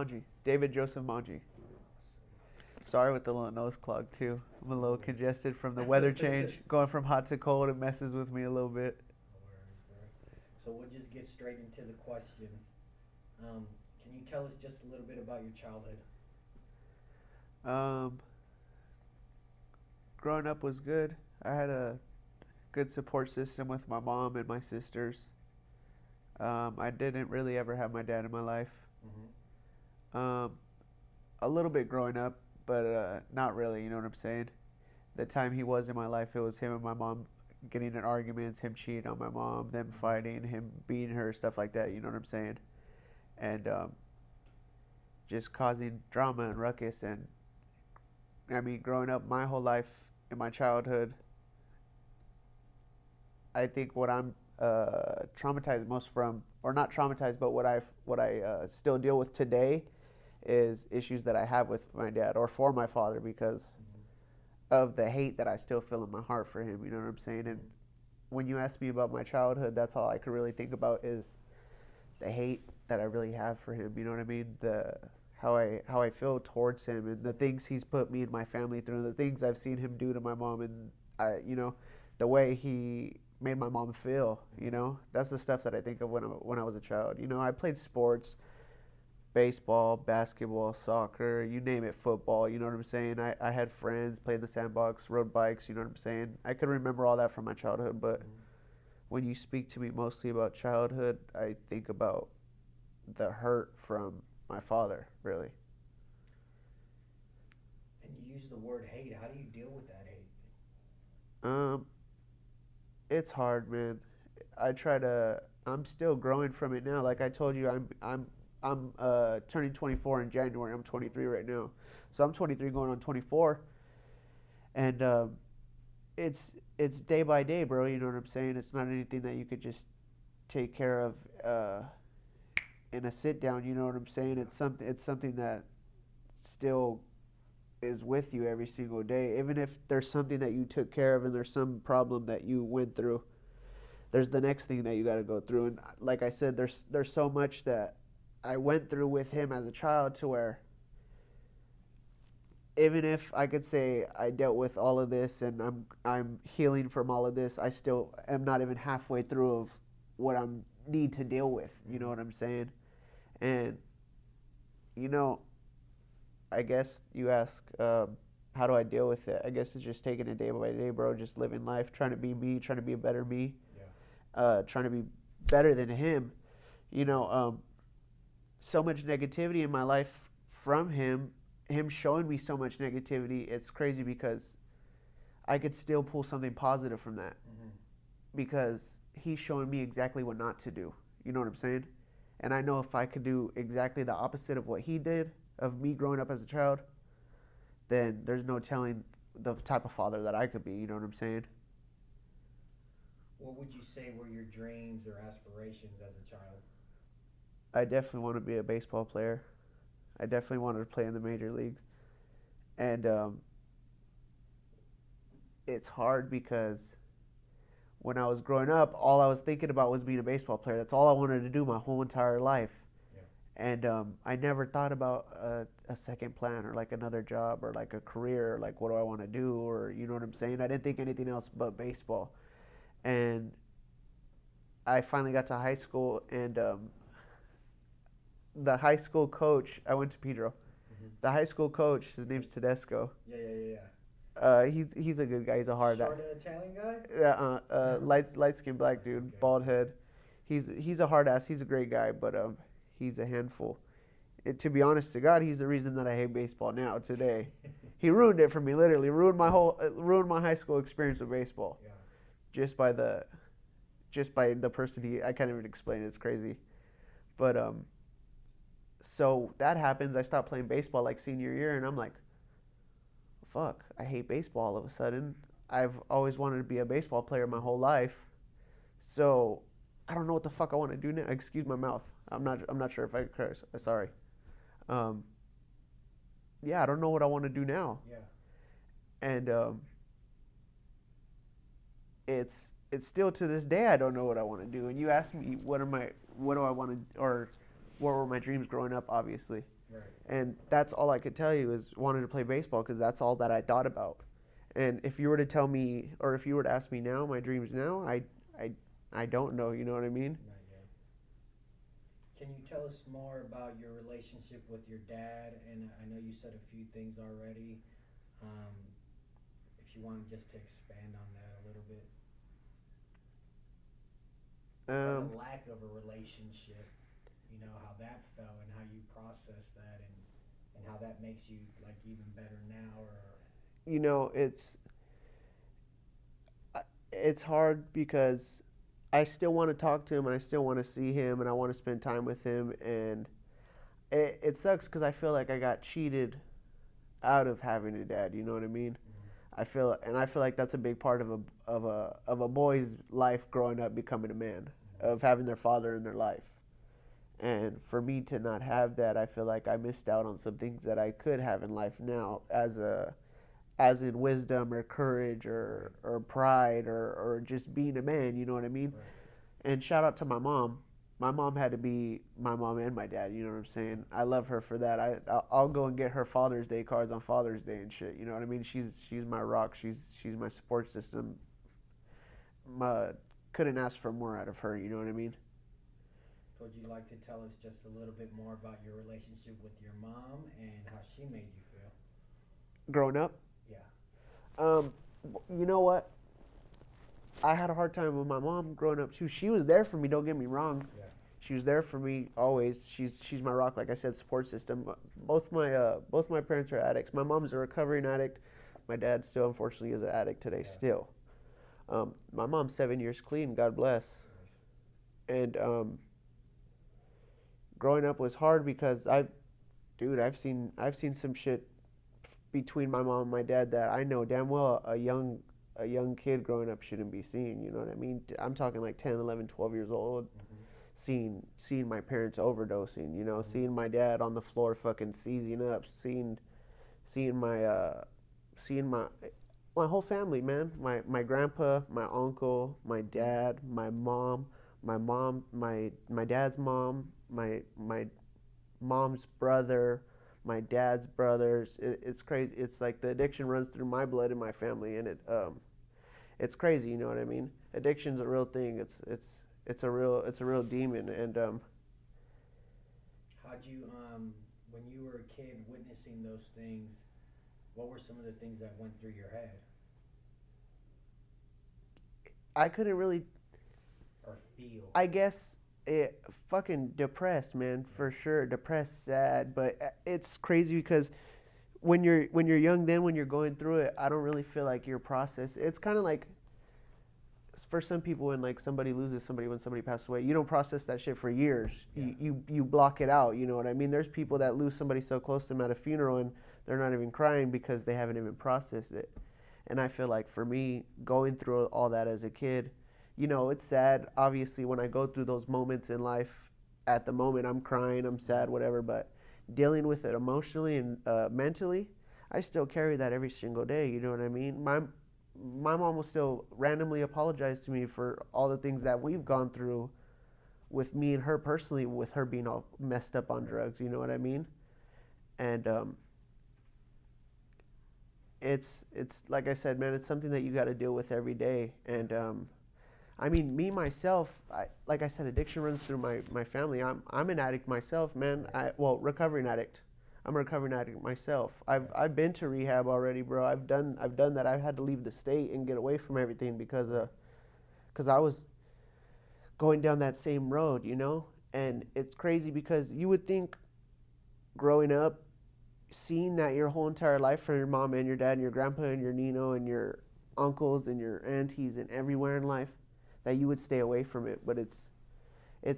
Manji, David Joseph Manji. Sorry with the little nose clog too. I'm a little congested from the weather change. Going from hot to cold, it messes with me a little bit. No worries, bro. So we'll just get straight into the questions. Can you tell us just a little bit about your childhood? Um, Growing up was good. I had a good support system with my mom and my sisters. I didn't really ever have my dad in my life. Mm-hmm. Um, a little bit growing up, but not really. You know what I'm saying? The time he was in my life, it was him and my mom getting in arguments, him cheating on my mom, them fighting, him beating her, stuff like that. You know what I'm saying? And just causing drama and ruckus. And I mean, growing up my whole life in my childhood, I think what I'm traumatized most from, or not traumatized, but what I still deal with today, is issues that I have with my dad or for my father because Mm-hmm. of the hate that I still feel in my heart for him. You know what I'm saying? And when you ask me about my childhood, that's all I could really think about is the hate that I really have for him. You know what I mean? The how I feel towards him and the things he's put me and my family through, the things I've seen him do to my mom, and the way he made my mom feel. That's the stuff that I think of when I was a child. I played sports, baseball, basketball, soccer, you name it, football. You know what I'm saying? I had friends, played in the sandbox, rode bikes. You know what I'm saying? I could remember all that from my childhood, but Mm-hmm. when you speak to me mostly about childhood, I think about the hurt from my father, really. And you use the word hate. How do you deal with that hate? Um, it's hard, man. I try to. I'm still growing from it now. Like I told you, I'm turning 24 in January. I'm 23 right now, so I'm 23 going on 24, and it's day by day, bro. You know what I'm saying? It's not anything that you could just take care of in a sit down. You know what I'm saying? It's something that still is with you every single day. Even if there's something that you took care of and there's some problem that you went through, there's the next thing that you got to go through. And like I said, there's so much that I went through with him as a child to where even if I could say I dealt with all of this and I'm healing from all of this, I still am not even halfway through of what I need to deal with. You know Mm-hmm. what I'm saying? And you know, I guess you ask, how do I deal with it? I guess it's just taking it day by day, bro. Just living life, trying to be me, trying to be a better me, Yeah. trying to be better than him. You know, so much negativity in my life from him showing me so much negativity. It's crazy because I could still pull something positive from that Mm-hmm. because he's showing me exactly what not to do. You know what I'm saying? And I know if I could do exactly the opposite of what he did, of me growing up as a child, then there's no telling the type of father that I could be. You know what I'm saying? What would you say were your dreams or aspirations as a child? I definitely want to be a baseball player. I definitely wanted to play in the major leagues. And it's hard because when I was growing up, all I was thinking about was being a baseball player. That's all I wanted to do my whole entire life. Yeah. And I never thought about a second plan or like another job or like a career, or like what do I want to do, or you know what I'm saying? I didn't think anything else but baseball. And I finally got to high school, and the high school coach, I went to Pedro. Mm-hmm. The high school coach, his name's Tedesco. Yeah, yeah, yeah, yeah. He's a good guy. He's a hard, Short Italian guy? light skinned black dude, Okay. bald head. He's a hard ass. He's a great guy, but he's a handful. To be honest to God, he's the reason that I hate baseball now today. He ruined it for me, literally ruined my high school experience with baseball Yeah. just by the person he. I can't even explain it. It's crazy, but so that happens. I stopped playing baseball like senior year, and I'm like, fuck, I hate baseball all of a sudden. I've always wanted to be a baseball player my whole life, so I don't know what the fuck I want to do now. Excuse my mouth. I'm not sure if I curse. Sorry. Um, yeah, I don't know what I want to do now, Yeah. and it's still to this day I don't know what I want to do. And you asked me what do I want to, or what were my dreams growing up? Obviously, Right. And that's all I could tell you is wanted to play baseball because that's all that I thought about. And if you were to tell me, or if you were to ask me now, my dreams now, I, I don't know. You know what I mean? Not yet. Can you tell us more about your relationship with your dad? And I know you said a few things already. Um, if you want just to expand on that a little bit, or Um, the lack of a relationship, how that felt and how you process that, and how that makes you like even better now, or you know, it's hard because I still want to talk to him and I still want to see him and I want to spend time with him and it sucks because I feel like I got cheated out of having a dad. You know what I mean? I feel like that's a big part of a boy's life growing up, becoming a man, of having their father in their life. And for me to not have that, I feel like I missed out on some things that I could have in life now, as in wisdom or courage or pride or just being a man. You know what I mean? right. And shout out to my mom. My mom had to be my mom and my dad. You know what I'm saying? I love her for that. I'll go and get her Father's Day cards on Father's Day and shit. You know what I mean? She's my rock. She's my support system. My, couldn't ask for more out of her. You know what I mean? So would you like to tell us just a little bit more about your relationship with your mom and how she made you feel? Growing up, Yeah. um, you know what? I had a hard time with my mom growing up too. She was there for me. Don't get me wrong. Yeah. She was there for me always. She's my rock, like I said, support system. Both my parents are addicts. My mom's a recovering addict. My dad still, unfortunately, is an addict today. Yeah. Still, my mom's 7 years clean. God bless. And growing up was hard because I've seen some shit between my mom and my dad that I know damn well a young kid growing up shouldn't be seeing. You know what I mean? I'm talking like 10, 11, 12 years old. Mm-hmm. Seeing my parents overdosing, seeing my dad on the floor fucking seizing up, seeing my whole family, man. My grandpa, my uncle, my dad, my dad's mom, my mom's brother, my dad's brothers. It's crazy. It's like the addiction runs through my blood and my family, and it's crazy. You know what I mean? Addiction's a real thing. It's a real demon, and How'd you, when you were a kid witnessing those things, what were some of the things that went through your head I couldn't really. or feel? I guess fucking depressed, man, for sure. Depressed, sad, but it's crazy because when you're young, then when you're going through it, I don't really feel like you're processed. It's kind of like for some people when like somebody loses somebody when somebody passes away, you don't process that shit for years. Yeah. You block it out. You know what I mean? There's people that lose somebody so close to them at a funeral and they're not even crying because they haven't even processed it. And I feel like for me, going through all that as a kid, it's sad. Obviously, when I go through those moments in life, at the moment I'm crying, I'm sad, whatever. But dealing with it emotionally and mentally, I still carry that every single day. You know what I mean? My mom will still randomly apologize to me for all the things that we've gone through with me and her personally, with her being all messed up on drugs. You know what I mean? And it's like I said, man, it's something that you got to deal with every day. And I mean, me myself, like I said, addiction runs through my family. I'm an addict myself, man. Recovering addict. I'm a recovering addict myself. I've been to rehab already, bro. I've done that. I've had to leave the state and get away from everything because I was going down that same road, And it's crazy because you would think growing up, seeing that your whole entire life from your mom and your dad and your grandpa and your Nino and your uncles and your aunties and everywhere in life, that you would stay away from it. But it's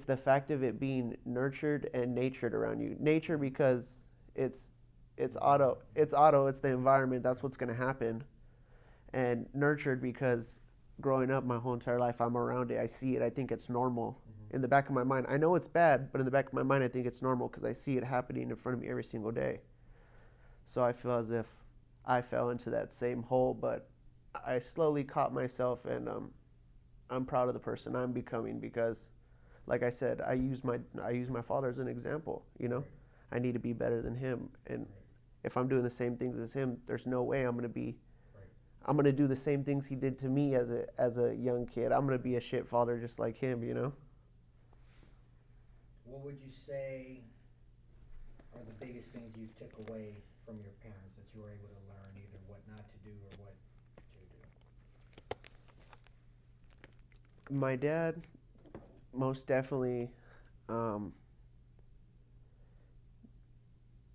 the fact of it being nurtured and natured around you. Nature because it's auto. It's the environment. That's what's gonna happen. And nurtured because growing up my whole entire life, I'm around it. I see it. I think it's normal. In the back of my mind, I know it's bad, but in the back of my mind, I think it's normal because I see it happening in front of me every single day. So I feel as if I fell into that same hole, but I slowly caught myself, and I'm proud of the person I'm becoming because, like I said, I use my father as an example. I need to be better than him. And Right. if I'm doing the same things as him, there's no way I'm gonna be. Right. I'm gonna do the same things he did to me as a young kid. I'm gonna be a shit father just like him, you know. What would you say are the biggest things you took away from your parents that you were able to learn, either what not to do or what to do? My dad, most definitely, um,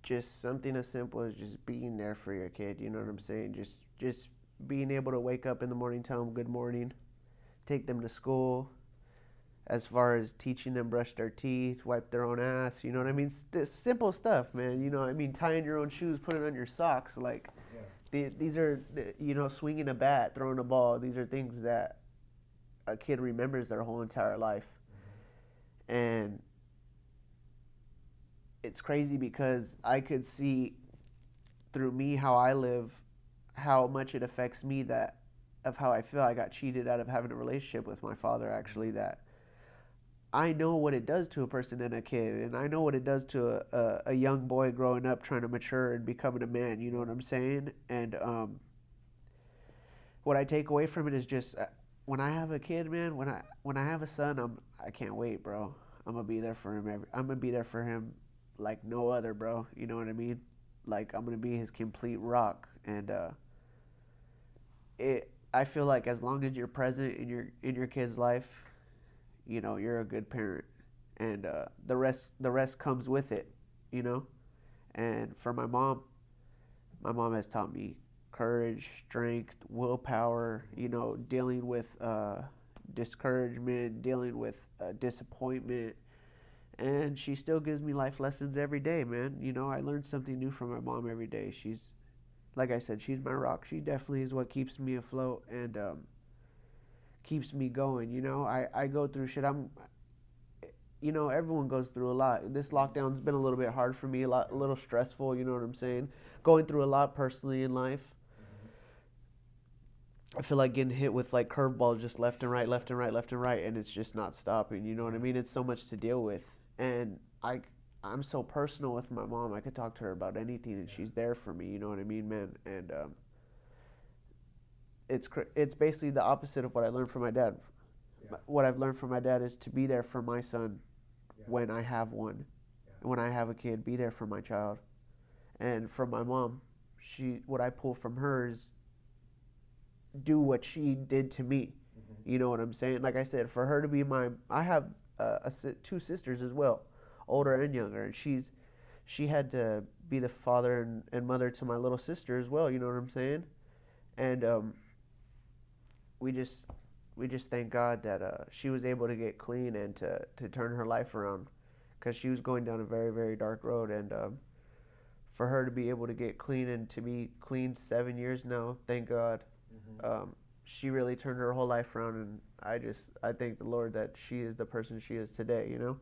just something as simple as just being there for your kid. You know what I'm saying? Just being able to wake up in the morning, tell them good morning, take them to school. As far as teaching them brush their teeth, wipe their own ass, you know what I mean? Simple stuff, man. You know, I mean, tying your own shoes, putting on your socks. Like Yeah. these are, you know, swinging a bat, throwing a ball. These are things that a kid remembers their whole entire life, and it's crazy because I could see through me how I live, how much it affects me that of how I feel. I got cheated out of having a relationship with my father. Actually, that I know what it does to a person and a kid, and I know what it does to a young boy growing up, trying to mature and becoming a man. You know what I'm saying? And what I take away from it is just when I have a kid, man. When I have a son, I can't wait, bro. I'm gonna be there for him. I'm gonna be there for him like no other, bro. You know what I mean? Like I'm gonna be his complete rock, and it. I feel like as long as you're present in your kid's life, you know you're a good parent, and the rest comes with it, you know. And for my mom has taught me courage, strength, willpower, you know, dealing with discouragement, dealing with disappointment, and she still gives me life lessons every day, man. You know, I learn something new from my mom every day. She's, like I said, she's my rock. She definitely is what keeps me afloat and keeps me going. You know, I go through shit. You know, everyone goes through a lot. This lockdown's been a little bit hard for me, a little stressful. You know what I'm saying? Going through a lot personally in life. I feel like getting hit with like curveballs just left and right, left and right, left and right, and it's just not stopping. You know what I mean? It's so much to deal with, and I'm so personal with my mom. I could talk to her about anything, and she's there for me. You know what I mean, man? And it's basically the opposite of what I learned from my dad. Yeah. What I've learned from my dad is to be there for my son when I have one, when I have a kid. Be there for my child, and from my mom, what I pull from her is do what she did to me. You know what I'm saying? Like I said, for her to be I have two sisters as well, older and younger, and she had to be the father and mother to my little sister as well. You know what I'm saying? And we just we just thank God that she was able to get clean and to turn her life around, because she was going down a very very dark road, and for her to be able to get clean and to be clean 7 years now, thank God. She really turned her whole life around, and I thank the Lord that she is the person she is today. You know.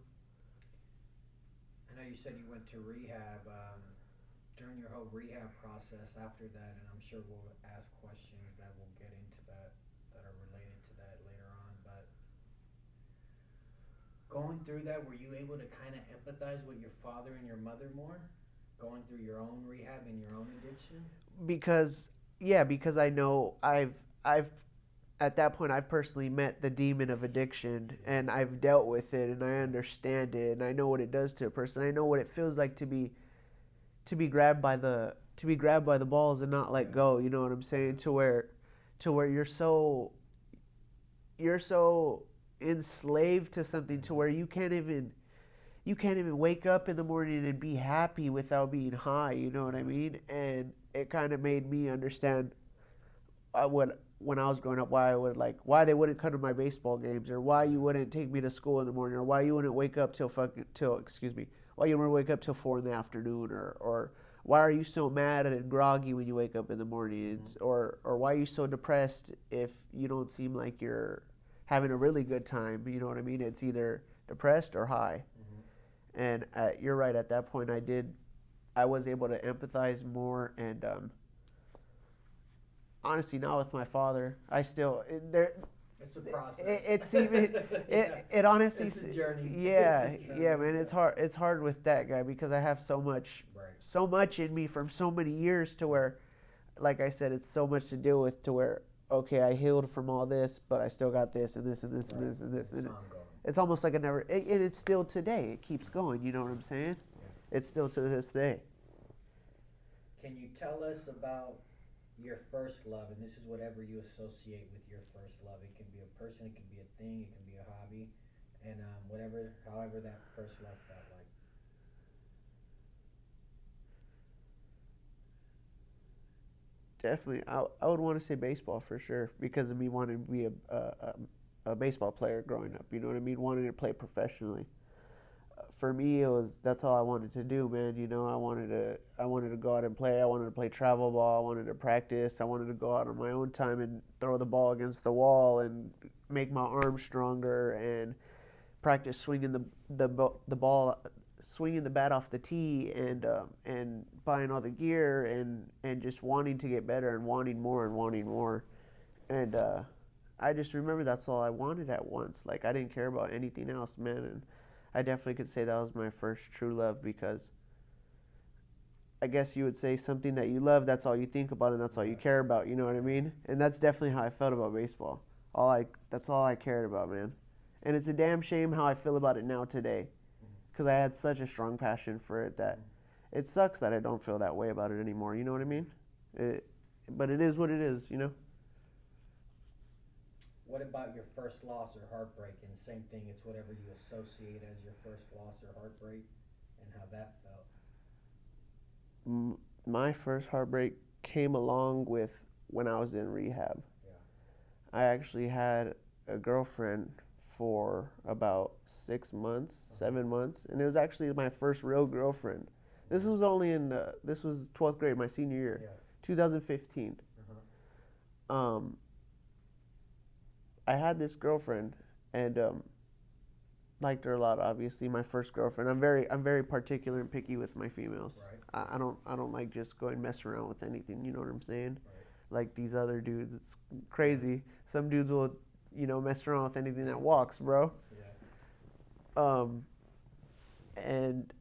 I know you said you went to rehab. During your whole rehab process after that, and I'm sure we'll ask questions that will get into that are related to that later on, but going through that, were you able to kind of empathize with your father and your mother more? Going through your own rehab and your own addiction? Because I know I've at that point I've personally met the demon of addiction, and I've dealt with it, and I understand it, and I know what it does to a person. I know what it feels like to be grabbed by the balls and not let go. You know what I'm saying? To where you're so enslaved to something to where you can't even wake up in the morning and be happy without being high. You know what I mean? And it kind of made me understand when I was growing up, why they wouldn't come to my baseball games, or why you wouldn't take me to school in the morning, or why you wouldn't wake up why you wouldn't wake up till 4 in the afternoon, or why are you so mad and groggy when you wake up in the mornings, or why are you so depressed if you don't seem like you're having a really good time. You know what I mean? It's either depressed or high. And you're right. At that point, I was able to empathize more, and honestly, now with my father, I still there. It's a process. It's even Yeah. it honestly It's a journey. yeah, It's a yeah, journey. man, Yeah. it's hard with that guy because I have Right. so much in me from so many years to where, like I said, it's so much to deal with to where, okay, I healed from all this, but I still got this and this and this and Right. this and this, It's and ongoing. it's almost like I never and it's still today, it keeps going, you know what I'm saying? Yeah. It's still to this day. Can you tell us about your first love? And this is whatever you associate with your first love. It can be a person, it can be a thing, it can be a hobby, and however that first love felt like. Definitely, I would want to say baseball for sure because of me wanting to be a baseball player growing up. You know what I mean? Wanting to play professionally. For me, it was that's all I wanted to do, man. You know, I wanted to go out and play. I wanted to play travel ball. I wanted to practice. I wanted to go out on my own time and throw the ball against the wall and make my arms stronger and practice swinging the ball, swinging the bat off the tee, and buying all the gear and just wanting to get better and wanting more and wanting more. And I just remember that's all I wanted at once. Like I didn't care about anything else, man. And I definitely could say that was my first true love because I guess you would say something that you love, that's all you think about and that's all you care about, you know what I mean? And that's definitely how I felt about baseball. That's all I cared about, man. And it's a damn shame how I feel about it now today because I had such a strong passion for it that it sucks that I don't feel that way about it anymore, you know what I mean? But it is what it is, you know? What about your first loss or heartbreak? And same thing, it's whatever you associate as your first loss or heartbreak and how that felt. My first heartbreak came along with when I was in rehab. Yeah. I actually had a girlfriend for about 6 months, 7 months, and it was actually my first real girlfriend. This was only this was 12th grade, my senior year, Yeah. 2015. Uh-huh. I had this girlfriend and liked her a lot. Obviously, my first girlfriend. I'm very particular and picky with my females. Right. I don't like just going mess around with anything. You know what I'm saying? Right. Like these other dudes, it's crazy. Some dudes will, you know, mess around with anything that walks, bro. Yeah. And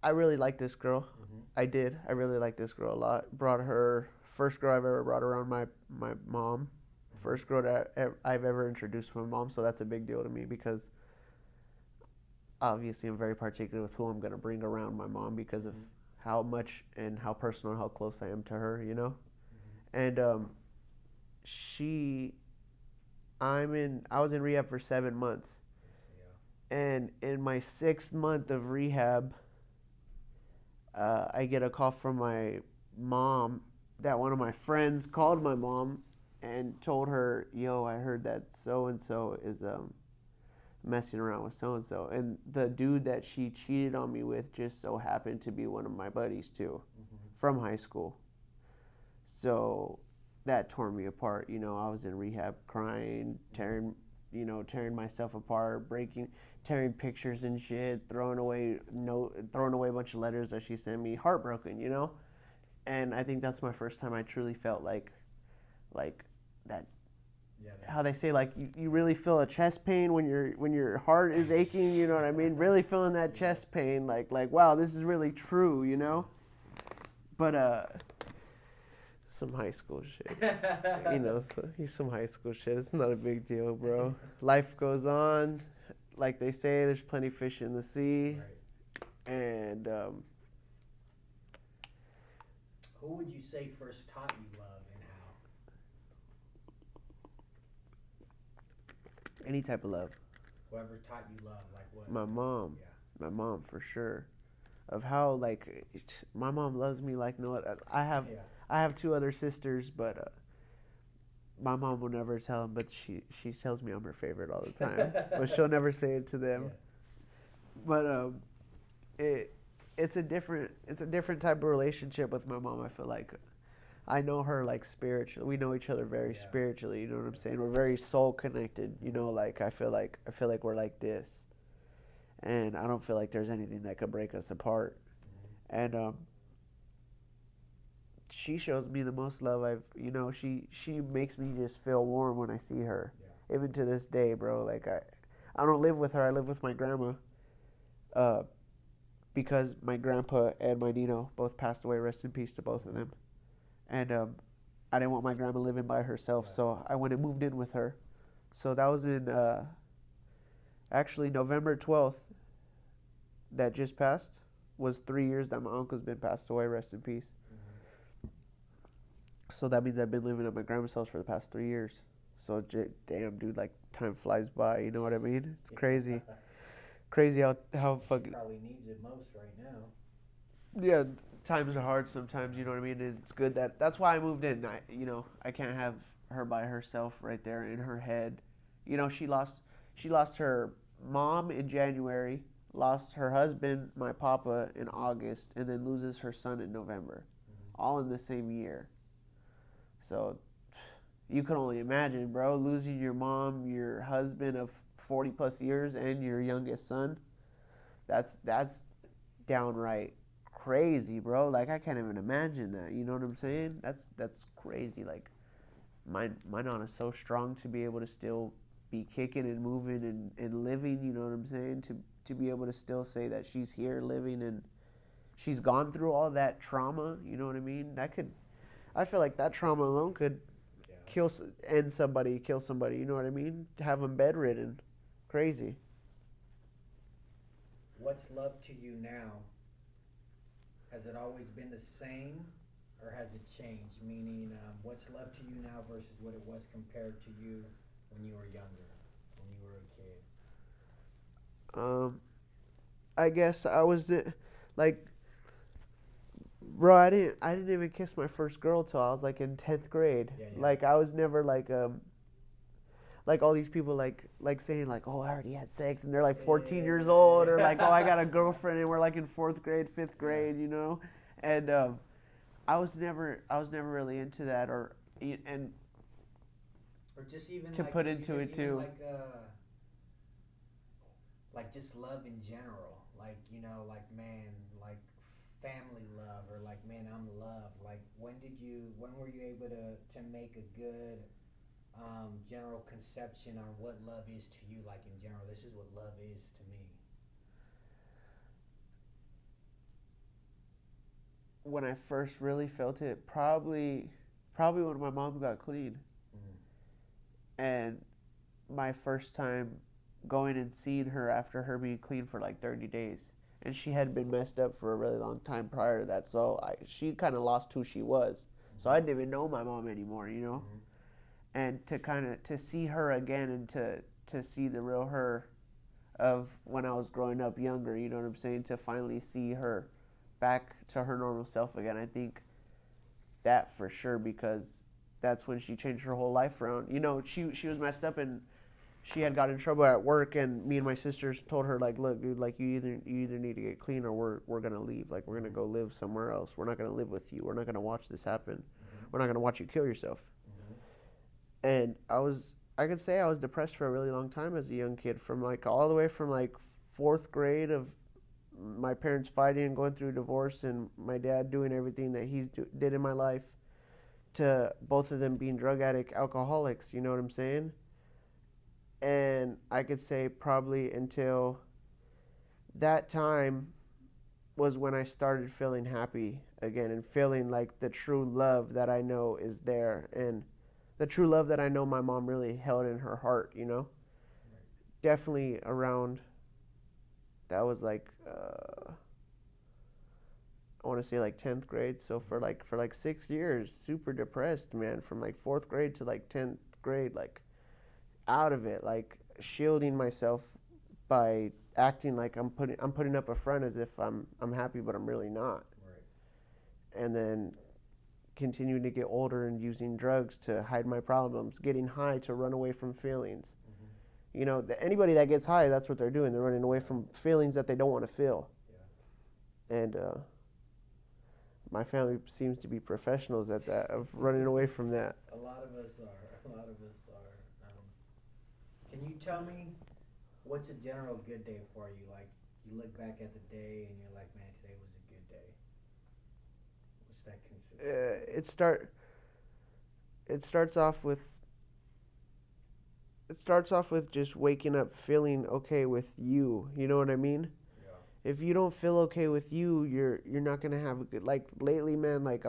I really liked this girl. Mm-hmm. I did. I really liked this girl a lot. Brought her first girl I've ever brought around my mom. First girl that I've ever introduced to my mom. So that's a big deal to me because obviously I'm very particular with who I'm gonna bring around my mom because of how much and how personal and how close I am to her. You know, and she I was in rehab for 7 months. Yeah. And in my 6th month of rehab, I get a call from my mom that one of my friends called my mom and told her, "Yo, I heard that so and so is messing around with so and so." And the dude that she cheated on me with just so happened to be one of my buddies too, from high school. So that tore me apart. You know, I was in rehab crying, tearing myself apart, tearing pictures and shit, throwing away a bunch of letters that she sent me, heartbroken, you know? And I think that's my first time I truly felt like that. Yeah. How they say like you really feel a chest pain when your heart is aching, you know what I mean? Really feeling that chest pain, like wow, this is really true, you know? But some high school shit. You know, some high school shit. It's not a big deal, bro. Life goes on. Like they say, there's plenty of fish in the sea. Right. And Who would you say first taught you love and how? any type of love. Whoever taught you love, like what? My mom. Yeah. My mom, for sure. Of how, like, my mom loves me like no other. Yeah. I have 2 other sisters, but my mom will never tell them, but she tells me I'm her favorite all the time. But she'll never say it to them. Yeah. But it's a different type of relationship with my mom. I feel like I know her like spiritually. We know each other very spiritually. You know what I'm saying? We're very soul connected. You know, like I feel like we're like this, and I don't feel like there's anything that could break us apart. And she shows me the most love I've. You know, she makes me just feel warm when I see her. Yeah. even to this day, bro. Like I don't live with her. I live with my grandma. Uh, because my grandpa and my Nino both passed away. Rest in peace to both of them. And I didn't want my grandma living by herself, Right. so I went and moved in with her. So that was in actually November 12th that just passed was 3 years that my uncle's been passed away. Rest in peace. Mm-hmm. So that means I've been living at my grandma's house for the past 3 years. So damn, dude, like time flies by. You know what I mean? It's crazy, crazy how She fucking probably needs it most right now. yeah. Times are hard sometimes. You know what I mean? And it's good that's why I moved in. I can't have her by herself right there in her head. She lost her mom in January, lost her husband, my papa, in August, and then loses her son in November, Mm-hmm. all in the same year. So you can only imagine, bro, losing your mom, your husband of 40 plus years, and your youngest son. That's downright crazy, bro. Like I can't even imagine that. You know what I'm saying? That's crazy. Like my nana is so strong to be able to still be kicking and moving and living. You know what I'm saying? To be able to still say that she's here living and she's gone through all that trauma. You know what I mean? I feel like that trauma alone could Yeah. kill somebody. You know what I mean? Have them bedridden, crazy. What's love to you now? Has it always been the same, or has it changed? Meaning, what's love to you now versus what it was compared to you when you were younger, when you were a kid? Um, I guess like, bro. I didn't even kiss my first girl till I was like in 10th grade. Yeah, yeah. Like I was never like all these people like saying like, oh, I already had sex, and they're like 14 years old, or like, oh, I got a girlfriend, and we're like in fourth grade, fifth Yeah. grade, you know. And I was never really into that, and Or just even to like put into it even too. like just love in general. Like, like, man, like family love, or like, man, I'm loved. Like, when were you able to make a good general conception on what love is to you? Like, in general, this is what love is to me. When I first really felt it, probably when my mom got clean, Mm. and my first time going and seeing her after her being clean for like 30 days. And she had been messed up for a really long time prior to that, so she kind of lost who she was. So I Mm-hmm. didn't even know my mom anymore, you know. Mm-hmm. And to kind of to see her again and to see the real her of when I was growing up younger, you know what I'm saying? To finally see her back to her normal self again, I think that for sure, because that's when she changed her whole life around. She was messed up, and she had got in trouble at work, and me and my sisters told her like, look, dude, like you either need to get clean, or we're gonna leave. Like we're gonna go live somewhere else. We're not gonna live with you. We're not gonna watch this happen. Mm-hmm. We're not gonna watch you kill yourself. Mm-hmm. And I could say I was depressed for a really long time as a young kid, from like all the way from like fourth grade of my parents fighting and going through divorce, and my dad doing everything that did in my life, to both of them being drug addict alcoholics. You know what I'm saying? And I could say probably until that time was when I started feeling happy again, and feeling like the true love that I know is there, and the true love that I know my mom really held in her heart, you know? Right. Definitely around, that was like, I want to say like 10th grade. So for like 6 years, super depressed, man, from like fourth grade to like 10th grade, like out of it, like shielding myself by acting like I'm putting up a front as if I'm happy, but I'm really not. Right. And then continuing to get older and using drugs to hide my problems, getting high to run away from feelings. Mm-hmm. Anybody that gets high, that's what they're doing. They're running away Yeah. from feelings that they don't want to feel. Yeah. And my family seems to be professionals at that, of running away from that. A lot of us are. A lot of us are. Can you tell me what's a general good day for you? Like, you look back at the day and you're like, man, today was a good day. What's that consist of? It starts off with it starts off with just waking up feeling okay with you. You know what I mean? Yeah. If you don't feel okay with you, you're not gonna have a good, like lately, man. Like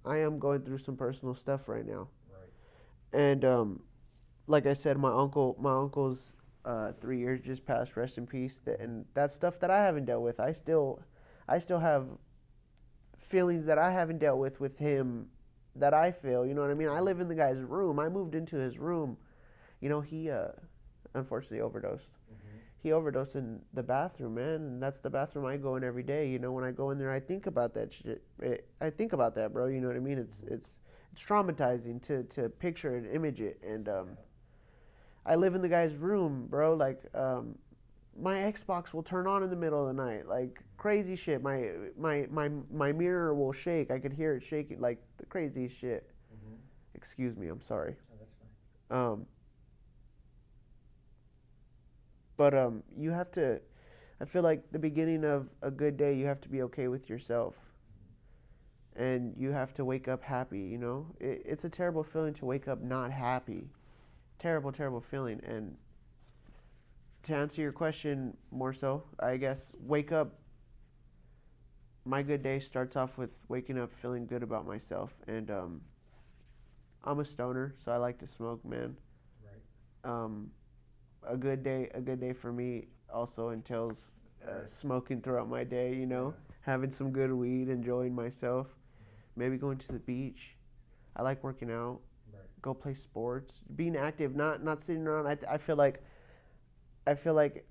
I am going through some personal stuff right now, Right. and like I said, my uncle's 3 years just passed. Rest in peace. And that's stuff that I haven't dealt with. I still have feelings that I haven't dealt with him that I feel. You know what I mean? I live in the guy's room. I moved into his room. You know, he unfortunately overdosed. Mm-hmm. He overdosed in the bathroom, man. And that's the bathroom I go in every day. You know, when I go in there, I think about that shit. I think about that, bro. You know what I mean? It's traumatizing to picture and image it. And I live in the guy's room, bro. Like, my Xbox will turn on in the middle of the night, like crazy shit. My mirror will shake. I could hear it shaking, like the craziest shit. Mm-hmm. Excuse me, I'm sorry. Oh, that's fine. But you have to. I feel like the beginning of a good day, you have to be okay with yourself, and you have to wake up happy. You know, it's a terrible feeling to wake up not happy. Terrible, terrible feeling. And to answer your question more so, I guess wake up. My good day starts off with waking up feeling good about myself, and I'm a stoner, so I like to smoke, man. Right. A good day for me also entails Right. smoking throughout my day. You know, Yeah. having some good weed, enjoying myself, maybe going to the beach. I like working out. Right. Go play sports, being active, not sitting around. I feel like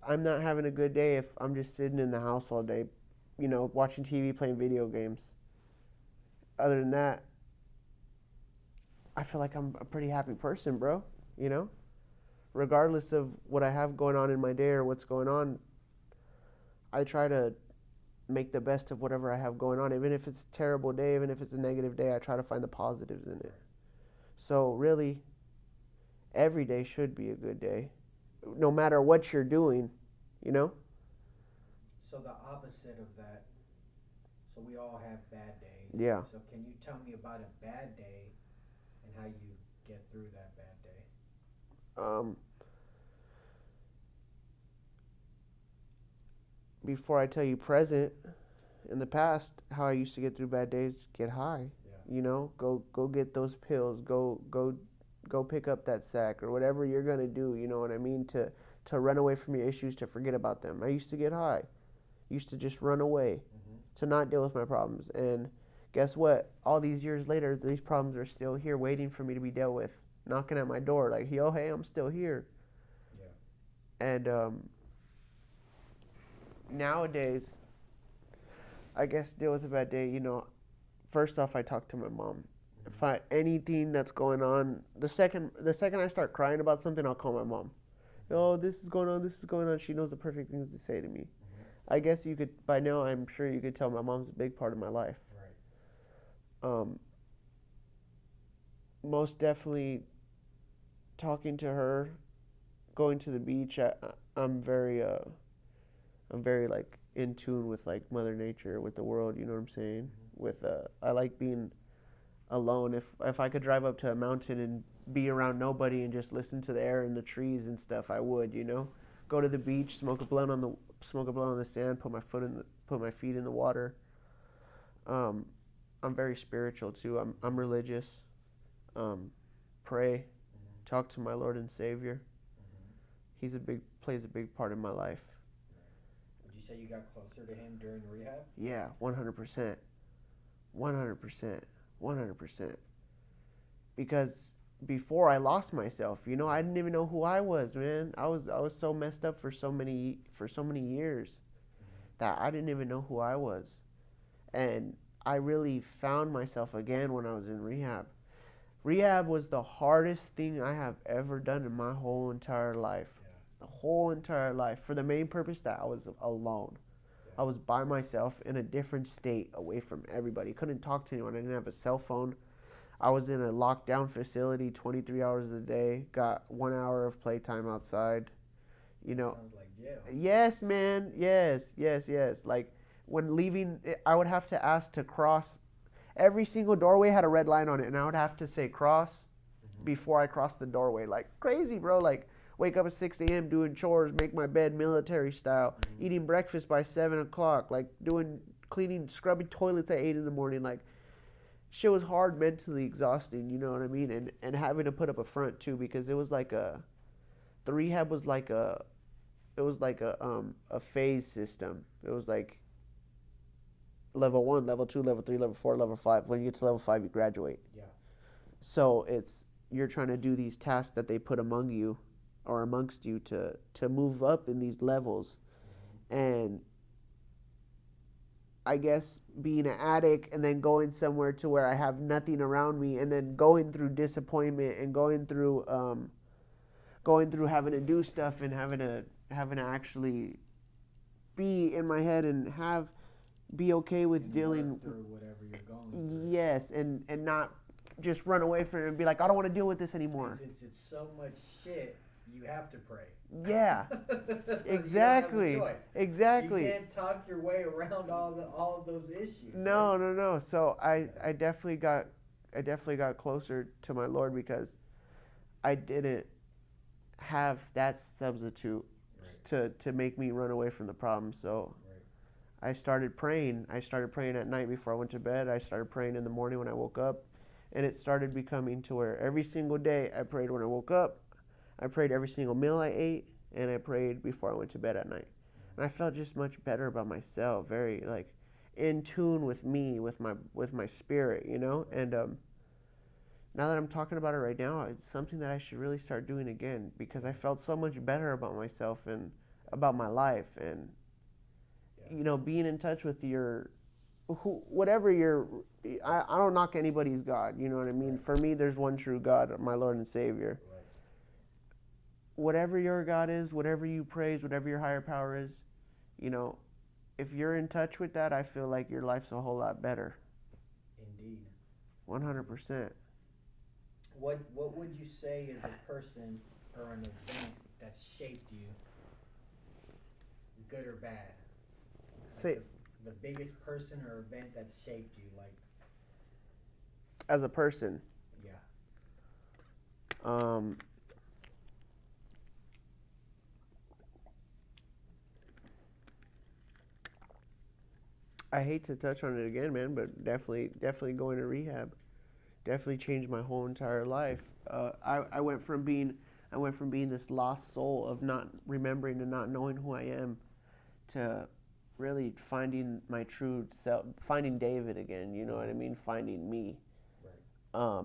I'm not having a good day if I'm just sitting in the house all day, you know, watching TV, playing video games. Other than that, I feel like I'm a pretty happy person, bro. You know, regardless of what I have going on in my day or what's going on, I try to make the best of whatever I have going on. Even if it's a terrible day, even if it's a negative day, I try to find the positives in it. So really, every day should be a good day, no matter what you're doing, you know? So the opposite of that. So we all have bad days. Yeah. So can you tell me about a bad day and how you get through that bad day? Um, Before I tell you present, in the past, how I used to get through bad days, get high. Yeah. You know, go get those pills, go pick up that sack or whatever you're gonna do. You know what I mean? To run away from your issues, to forget about them. I used to get high, used to just run away, Mm-hmm. to not deal with my problems. And guess what? All these years later, these problems are still here, waiting for me to be dealt with, knocking at my door, like, yo, hey, I'm still here. Yeah. And nowadays, I guess deal with a bad day. You know, first off, I talk to my mom. If I anything that's going on, the second I start crying about something, I'll call my mom. Oh, this is going on. This is going on. She knows the perfect things to say to me. Mm-hmm. I guess you could by now. I'm sure you could tell my mom's a big part of my life. Right. Um, Most definitely, talking to her, going to the beach. I'm very I'm very like in tune with like Mother Nature, with the world. You know what I'm saying? Mm-hmm. With I like being alone. If I could drive up to a mountain and be around nobody and just listen to the air and the trees and stuff, I would. You know, go to the beach, smoke a blunt on the sand, put my feet in the water. Um, I'm very spiritual too. I'm religious. Pray, Mm-hmm. talk to my Lord and Savior. Mm-hmm. Plays a big part in my life. Would you say you got closer to him during rehab? Yeah, 100%, 100%, 100%. Because before I lost myself, you know, I didn't even know who I was, man. I was so messed up for so many years that I didn't even know who I was. And I really found myself again when I was in rehab. Rehab was the hardest thing I have ever done in my whole entire life. Yeah. The whole entire life, for the main purpose that I was alone. Yeah. I was by myself in a different state, away from everybody. Couldn't talk to anyone. I didn't have a cell phone. I was in a lockdown facility 23 hours a day. Got 1 hour of playtime outside. You know. Sounds like jail. Yes, man. Yes, yes, yes. Like when leaving, I would have to ask to cross. Every single doorway had a red line on it, and I would have to say cross Mm-hmm. before I crossed the doorway. Like crazy, bro. Like wake up at 6 a.m. doing chores, make my bed military style, eating breakfast by 7 o'clock, like doing cleaning, scrubbing toilets at 8 in the morning. Like, shit was hard, mentally exhausting, you know what I mean? And having to put up a front too, because it was like the rehab was like a phase system. It was like level 1, level 2, level 3, level 4, level 5. When you get to level 5, you graduate. Yeah. So you're trying to do these tasks that they put among you or amongst you to move up in these levels. And I guess being an addict and then going somewhere to where I have nothing around me, and then going through disappointment and going through having to do stuff and having to actually be in my head and be okay with And dealing work through whatever you're going through. yes, and not just run away from it and be like, I don't want to deal with this anymore. Since it's so much shit, you have to pray. Yeah. Exactly. You don't have a choice. Exactly. You can't talk your way around all of those issues. No, no, no. So I definitely got closer to my Lord because I didn't have that substitute to make me run away from the problem. So I started praying. I started praying at night before I went to bed. I started praying in the morning when I woke up. And it started becoming to where every single day I prayed when I woke up. I prayed every single meal I ate, and I prayed before I went to bed at night. And I felt just much better about myself, very like in tune with me, with my spirit, you know. And now that I'm talking about it right now, it's something that I should really start doing again because I felt so much better about myself and about my life, and you know, being in touch with whatever your, I don't knock anybody's God, you know what I mean? For me, there's one true God, my Lord and Savior. Whatever your God is, whatever you praise, whatever your higher power is, you know, if you're in touch with that, I feel like your life's a whole lot better. Indeed. 100%. What would you say is a person or an event that shaped you, good or bad? Say the biggest person or event that shaped you, like as a person. Yeah. I hate to touch on it again, man, but definitely going to rehab. Definitely changed my whole entire life. I went from being this lost soul of not remembering and not knowing who I am, to really finding my true self, finding David again. You know what I mean? Finding me. Right.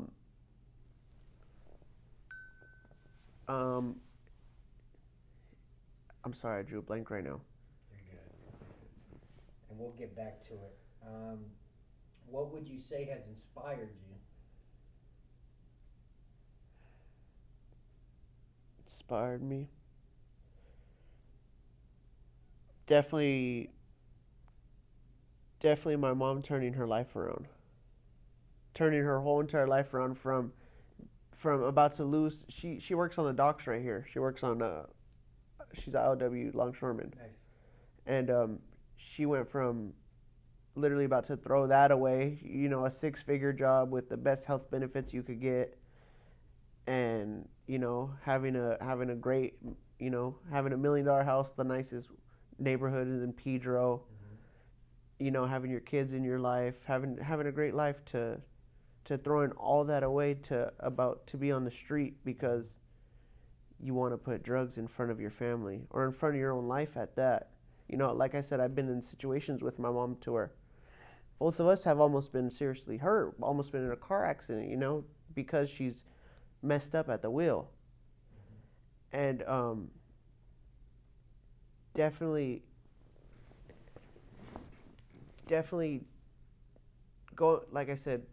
I'm sorry, I drew a blank right now. You're good. And we'll get back to it. What would you say has inspired you? Inspired me? Definitely my mom turning her life around. Turning her whole entire life around from about to lose. She works on the docks right here. She works on she's a LW longshoreman. Nice. And she went from literally about to throw that away, you know, a 6-figure job with the best health benefits you could get, and you know, having a great, you know, having $1 million house, the nicest neighborhood in Pedro, you know, having your kids in your life, having a great life, to throwing all that away to be on the street because you want to put drugs in front of your family or in front of your own life at that. You know, like I said, I've been in situations with my mom to where both of us have almost been seriously hurt, almost been in a car accident, you know, because she's messed up at the wheel. And definitely go, like I said,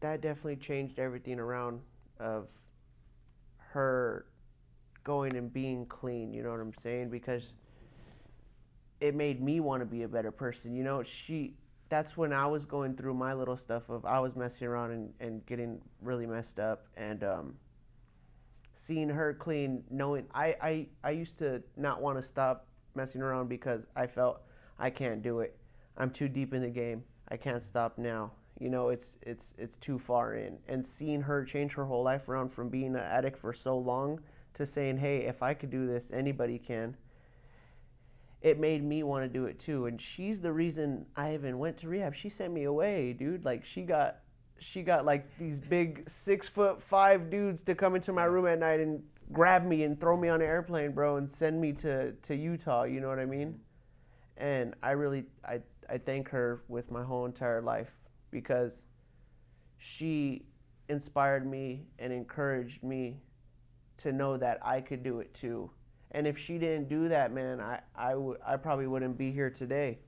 that definitely changed everything around of her going and being clean, you know what I'm saying? Because it made me want to be a better person, you know. That's when I was going through my little stuff of I was messing around and getting really messed up, and seeing her clean, knowing I used to not want to stop messing around because I felt I can't do it. I'm too deep in the game. I can't stop now. You know, it's too far in. And seeing her change her whole life around from being an addict for so long to saying, hey, if I could do this, anybody can, it made me want to do it too. And she's the reason I even went to rehab. She sent me away, dude. Like she got like these big 6'5" dudes to come into my room at night and grab me and throw me on an airplane, bro, and send me to Utah. You know what I mean? And I thank her with my whole entire life because she inspired me and encouraged me to know that I could do it too. And if she didn't do that, man, I probably wouldn't be here today.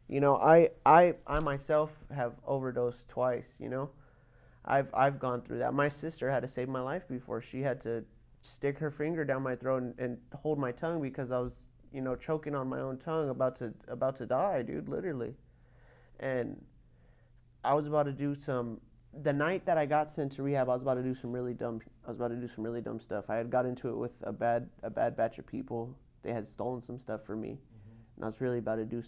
You know, I myself have overdosed twice, you know. I've gone through that. My sister had to save my life before. She had to stick her finger down my throat and hold my tongue because I was, you know, choking on my own tongue, about to die, dude, literally. And I was about to do some. The night that I got sent to rehab, I was about to do some really dumb. I was about to do some really dumb stuff. I had got into it with a bad batch of people. They had stolen some stuff from me, and I was really about to do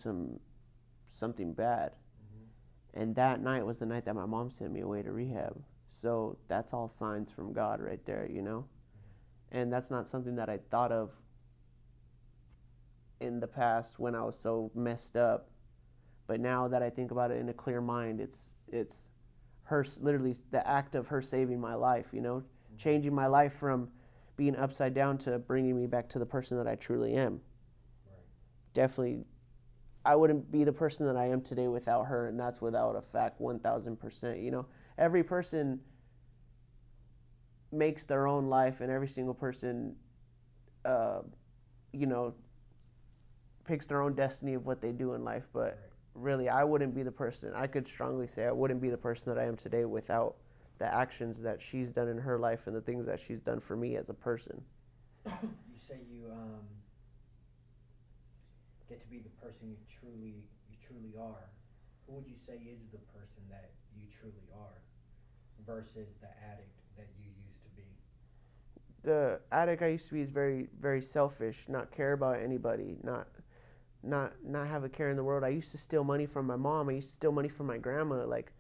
something bad. And that night was the night that my mom sent me away to rehab. So that's all signs from God right there, you know? And that's not something that I thought of in the past when I was so messed up. But now that I think about it in a clear mind, it's her, literally the act of her saving my life, you know? Changing my life from being upside down to bringing me back to the person that I truly am. Right. Definitely, I wouldn't be the person that I am today without her, and that's without a fact, 1,000%. You know, every person makes their own life, and every single person, you know, picks their own destiny of what they do in life. But really, I wouldn't be the person. I could strongly say I wouldn't be the person that I am today without the actions that she's done in her life and the things that she's done for me as a person. You say you get to be the person you truly are. Who would you say is the person that you truly are versus the addict that you used to be? The addict I used to be is very, very selfish, not care about anybody, not have a care in the world. I used to steal money from my mom. I used to steal money from my grandma. Like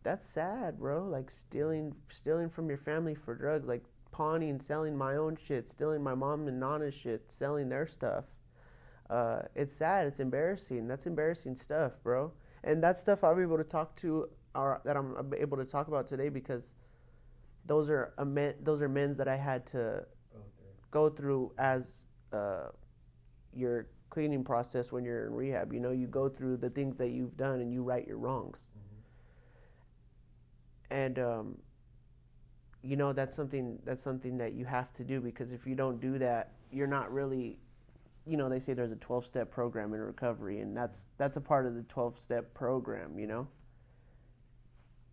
that's sad, bro. Like stealing from your family for drugs, like pawning, selling my own shit, stealing my mom and Nana's shit, selling their stuff. It's sad. It's embarrassing. That's embarrassing stuff, bro. And that's stuff I'm able to talk to, or that I'm able to talk about today because those are men's that I had to go through as your cleaning process when you're in rehab. You know, you go through the things that you've done and you right your wrongs. And you know, that's something that you have to do, because if you don't do that, you're not really, you know, they say there's a 12-step program in recovery, and that's a part of the 12-step program, you know.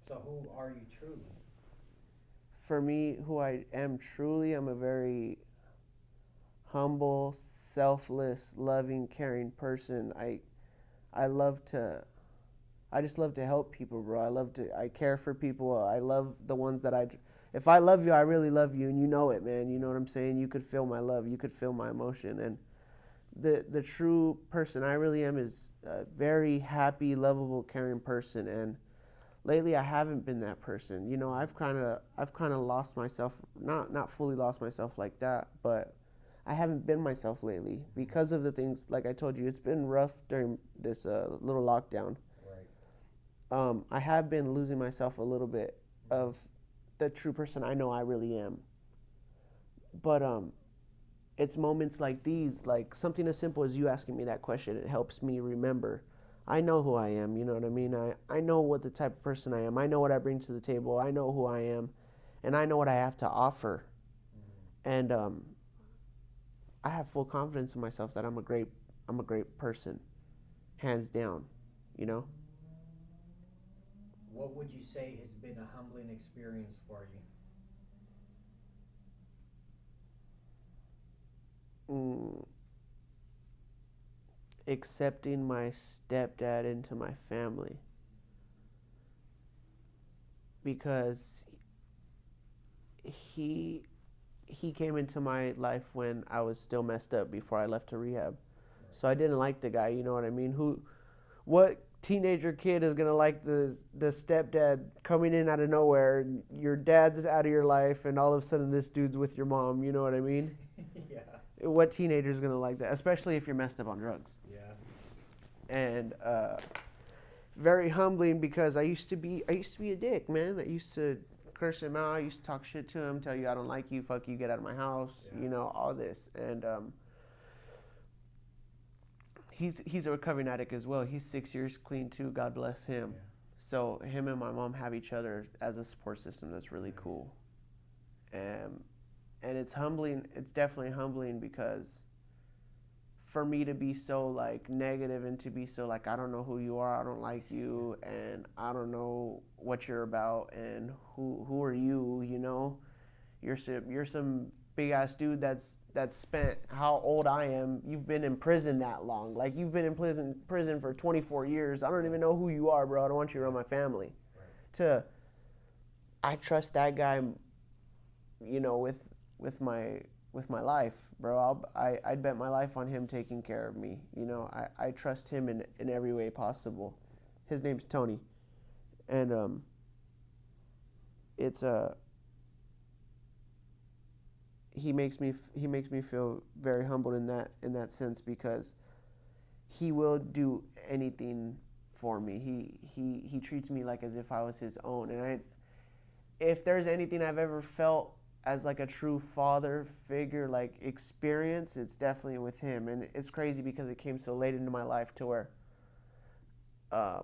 So who are you truly? For me, who I am truly, I'm a very humble, selfless, loving, caring person. I just love to help people, bro. I care for people. I love the ones that if I love you, I really love you, and you know it, man. You know what I'm saying? You could feel my love. You could feel my emotion. And the true person I really am is a very happy, lovable, caring person. And lately, I haven't been that person. You know, I've kind of lost myself, not fully lost myself like that, but I haven't been myself lately because of the things, like I told you, it's been rough during this little lockdown. I have been losing myself a little bit of the true person I know I really am. But it's moments like these, like something as simple as you asking me that question, it helps me remember. I know who I am, you know what I mean? I know what the type of person I am. I know what I bring to the table. I know who I am, and I know what I have to offer. And I have full confidence in myself that I'm a great person, hands down, you know? What would you say has been a humbling experience for you? Accepting my stepdad into my family, because he came into my life when I was still messed up before I left to rehab. So I didn't like the guy, you know what I mean? What teenager kid is gonna like the stepdad coming in out of nowhere. And your dad's out of your life, and all of a sudden this dude's with your mom. You know what I mean? Yeah. What teenager's gonna like that? Especially if you're messed up on drugs. Yeah. And very humbling because I used to be a dick, man. I used to curse him out. I used to talk shit to him, tell you I don't like you, fuck you, get out of my house. Yeah. You know, all this. And he's a recovering addict as well. He's 6 years clean too. God bless him. Yeah. So him and my mom have each other as a support system. That's really Nice. cool. And it's humbling. It's definitely humbling because for me to be so like negative and to be so like I don't know who you are, I don't like you, and I don't know what you're about, and who are you? You know, you're some big ass dude that's spent how old I am. You've been in prison that long. Like you've been in prison for 24 years. I don't even know who you are, bro. I don't want you around my family. Right. I trust that guy, you know, with my life, bro. I'd bet my life on him taking care of me. You know, I trust him in every way possible. His name's Tony, and it's he makes me feel very humbled in that sense because he will do anything for me. He treats me like as if I was his own, and if there's anything I've ever felt as like a true father figure like experience, it's definitely with him. And it's crazy because it came so late into my life to where I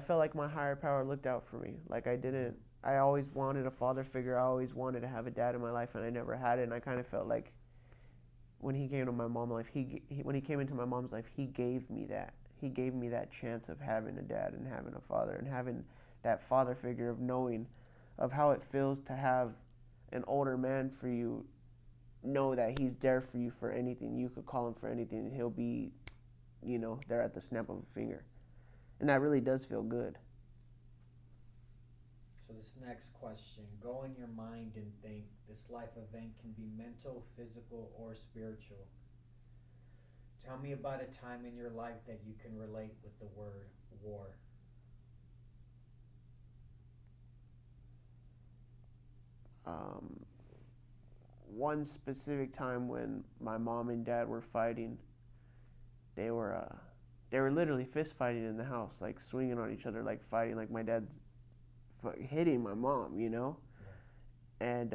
felt like my higher power looked out for me. Like I always wanted a father figure. I always wanted to have a dad in my life, and I never had it. And I kind of felt like when he came to my mom's life, when he came into my mom's life, he gave me that. He gave me that chance of having a dad and having a father and having that father figure of knowing of how it feels to have an older man for you, know that he's there for you for anything. You could call him for anything, and he'll be, you know, there at the snap of a finger. And that really does feel good. So this next question, go in your mind and think this life event can be mental, physical, or spiritual. Tell me about a time in your life that you can relate with the word war. One specific time when my mom and dad were fighting, they were literally fist fighting in the house, like swinging on each other, like fighting, like my dad's hitting my mom, you know, and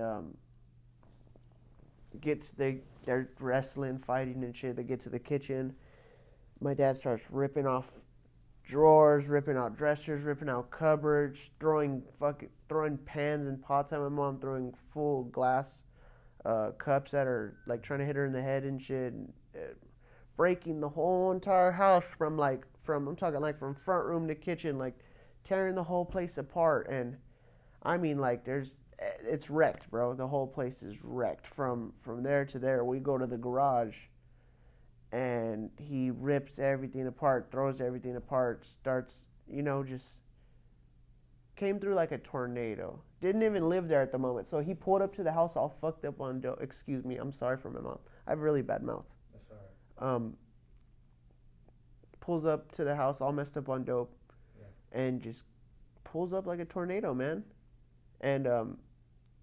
they're wrestling, fighting and shit. They get to the kitchen, my dad starts ripping off drawers, ripping out dressers, ripping out cupboards, throwing pans and pots at my mom, throwing full glass cups at her, like trying to hit her in the head and shit, and, breaking the whole entire house from I'm talking like from front room to kitchen, like tearing the whole place apart. And I mean, like it's wrecked, bro. The whole place is wrecked from there to there. We go to the garage, and he rips everything apart, throws everything apart, starts, you know, just came through like a tornado. Didn't even live there at the moment. So he pulled up to the house all fucked up on dope. Excuse me, I'm sorry for my mouth. I have a really bad mouth. That's all right. Pulls up to the house all messed up on dope, Yeah. and just pulls up like a tornado, man. And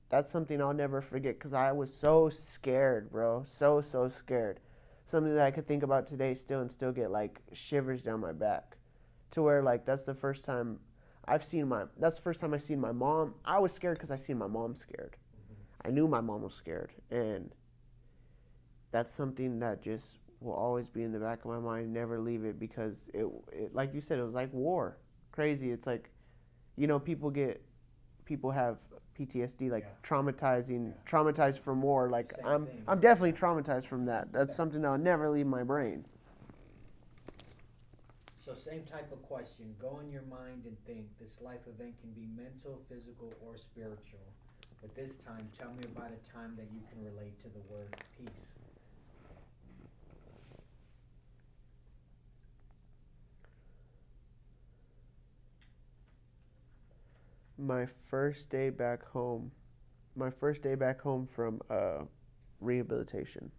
that's something I'll never forget because I was so scared, bro. So scared. Something that I could think about today still and still get like shivers down my back. To where like that's the first time I seen my mom. I was scared because I seen my mom scared. Mm-hmm. I knew my mom was scared, and that's something that just will always be in the back of my mind. Never leave it because it like you said, it was like war. Crazy. It's like, you know, people have PTSD, like traumatized from war. Like Same thing. I'm definitely traumatized from that. That's something that'll never leave my brain. So same type of question. Go in your mind and think this life event can be mental, physical, or spiritual. But this time, tell me about a time that you can relate to the word peace. My first day back home from rehabilitation.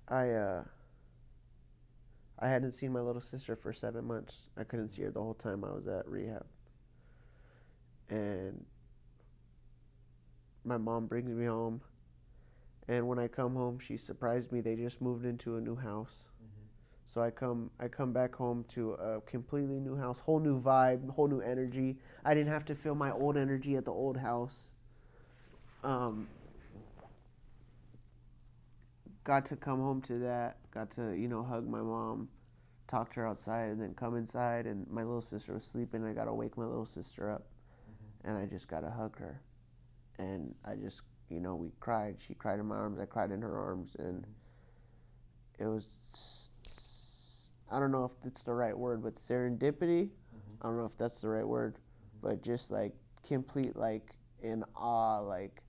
I I hadn't seen my little sister for 7 months. I couldn't see her the whole time I was at rehab. And my mom brings me home. And when I come home, she surprised me. They just moved into a new house. So I come back home to a completely new house, whole new vibe, whole new energy. I didn't have to feel my old energy at the old house. Got to come home to that. Got to hug my mom, talk to her outside, and then come inside. And my little sister was sleeping. I gotta wake my little sister up, and I just gotta hug her. And I just we cried. She cried in my arms. I cried in her arms, and it was. I don't know if it's the right word, but serendipity. I don't know if that's the right word, but just like complete, like in awe, like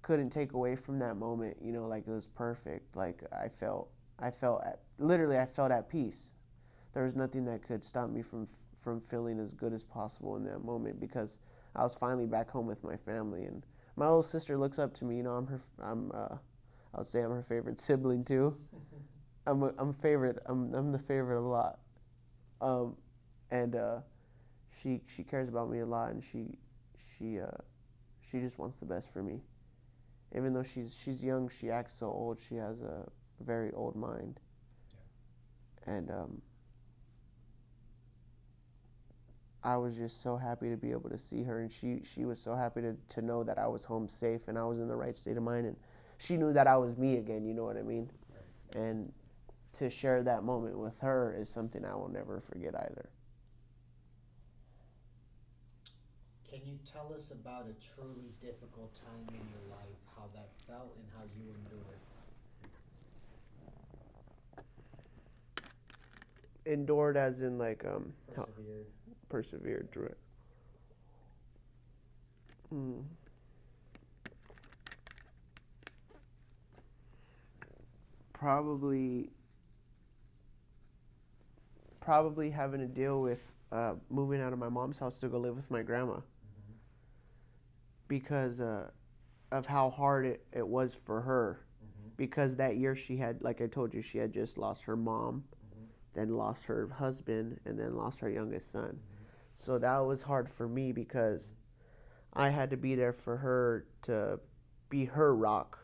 couldn't take away from that moment. Like it was perfect. Like I felt literally I felt at peace. There was nothing that could stop me from feeling as good as possible in that moment, because I was finally back home with my family. And my little sister looks up to me. I would say I'm her favorite sibling too. I'm the favorite a lot, and she cares about me a lot, and she just wants the best for me. Even though she's young, she acts so old. She has a very old mind, and I was just so happy to be able to see her, and she was so happy to know that I was home safe and I was in the right state of mind, and she knew that I was me again. You know what I mean? And to share that moment with her is something I will never forget either. Can you tell us about a truly difficult time in your life, how that felt and how you endured? Endured as in like Persevered. persevered through it. Probably having to deal with moving out of my mom's house to go live with my grandma, because of how hard it was for her. Because that year she had, like I told you, she had just lost her mom, then lost her husband, and then lost her youngest son. So that was hard for me, because I had to be there for her, to be her rock,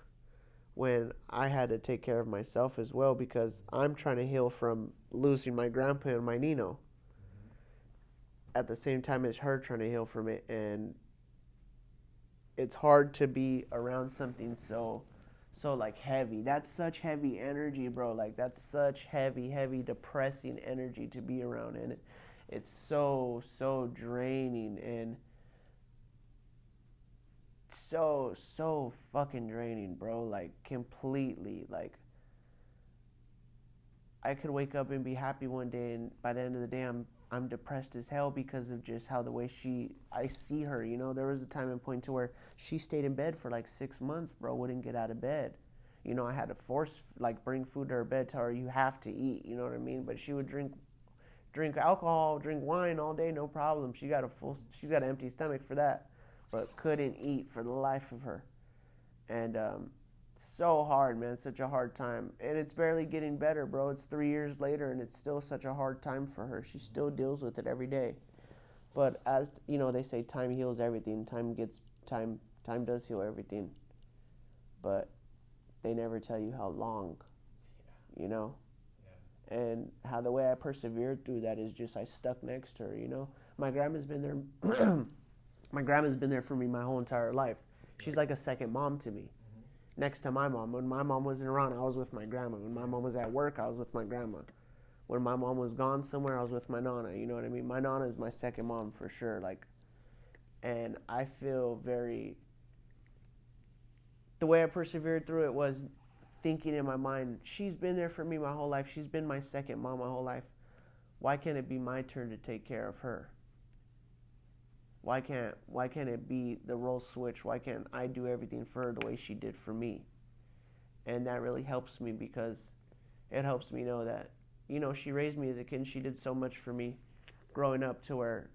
when I had to take care of myself as well, because I'm trying to heal from losing my grandpa and my Nino at the same time as her trying to heal from it. And it's hard to be around something so like heavy. That's such heavy energy, bro. Like that's such heavy depressing energy to be around, and it's so draining, and so fucking draining, bro. Like completely. Like I could wake up and be happy one day, and by the end of the day I'm depressed as hell, because of just how the way I see her. There was a time and point to where she stayed in bed for like 6 months, bro. Wouldn't get out of bed. I had to bring food to her bed, tell her you have to eat. You know what I mean? But she would drink alcohol, drink wine all day, no problem. She's got an empty stomach for that, but couldn't eat for the life of her. And so hard, man. Such a hard time, and it's barely getting better, bro. It's 3 years later, and it's still such a hard time for her. She still deals with it every day. But as they say, time heals everything. Time does heal everything. But they never tell you how long. And how the way I persevered through that is just I stuck next to her. My grandma's been there. My grandma's been there for me my whole entire life. She's like a second mom to me. Next to my mom. When my mom wasn't around, I was with my grandma. When my mom was at work, I was with my grandma. When my mom was gone somewhere, I was with my nana. You know what I mean? My nana is my second mom for sure. Like, and I feel the way I persevered through it was thinking in my mind, she's been there for me my whole life. She's been my second mom my whole life. Why can't it be my turn to take care of her? Why can't it be the role switch? Why can't I do everything for her the way she did for me? And that really helps me, because it helps me know that, she raised me as a kid, and she did so much for me growing up, to where,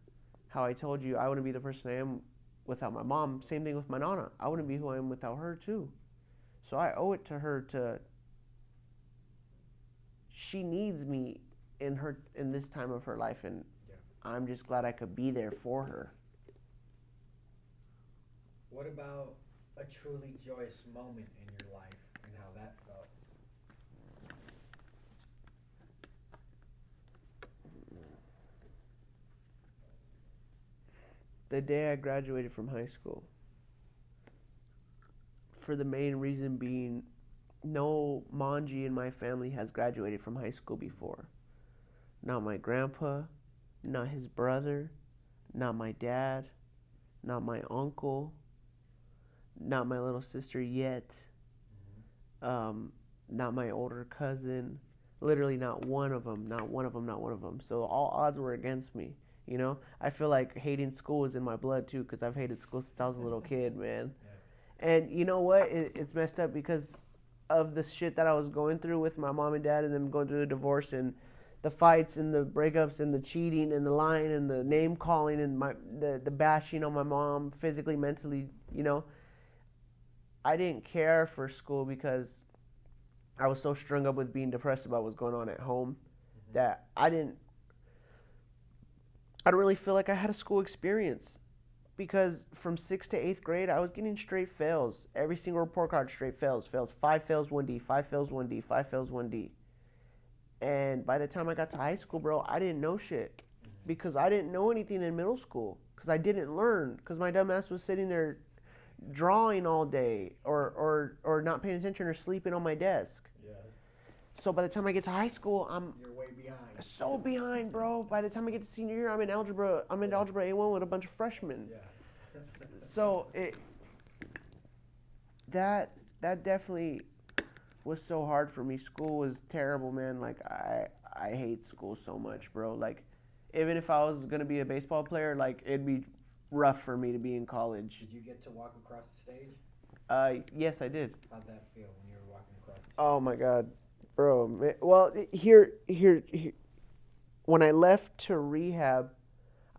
how I told you, I wouldn't be the person I am without my mom. Same thing with my nana. I wouldn't be who I am without her too. So I owe it to her she needs me in this time of her life, and Yeah. I'm just glad I could be there for her. What about a truly joyous moment in your life and how that felt? The day I graduated from high school. For the main reason being, no Manji in my family has graduated from high school before. Not my grandpa, not his brother, not my dad, not my uncle, not my little sister yet, not my older cousin. Literally, not one of them, not one of them, not one of them. So all odds were against me. You know, I feel like hating school is in my blood too, because I've hated school since I was a little kid, man. Yeah. And you know what? It's messed up because of the shit that I was going through with my mom and dad, and them going through the divorce and the fights and the breakups and the cheating and the lying and the name calling and the bashing on my mom physically, mentally. You know, I didn't care for school because I was so strung up with being depressed about what's going on at home that I don't really feel like I had a school experience, because from 6th to 8th grade I was getting straight fails. Every single report card, straight fails, 5 fails, 1D, 5 fails, 1D, 5 fails, 1D. And by the time I got to high school, bro, I didn't know shit, because I didn't know anything in middle school, because I didn't learn, because my dumb ass was sitting there drawing all day, or not paying attention, or sleeping on my desk. Yeah. So by the time I get to high school, I'm You're way behind. so behind, bro. By the time I get to senior year, I'm in algebra A1 with a bunch of freshmen. Yeah. So that definitely was so hard for me. School was terrible, man. Like I hate school so much, bro. Like even if I was gonna be a baseball player, like it'd be rough for me to be in college. Did you get to walk across the stage? Yes, I did. How'd that feel when you were walking across the stage? Oh my God, bro. Well, here. When I left to rehab,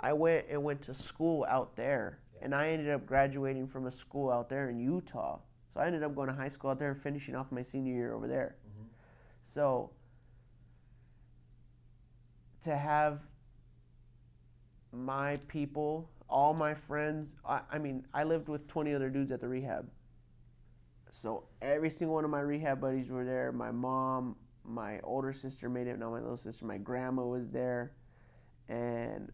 I went to school out there, and I ended up graduating from a school out there in Utah. So I ended up going to high school out there and finishing off my senior year over there. So to have my people, all my friends, I mean, I lived with 20 other dudes at the rehab. So every single one of my rehab buddies were there. My mom, my older sister made it, not my little sister. My grandma was there. And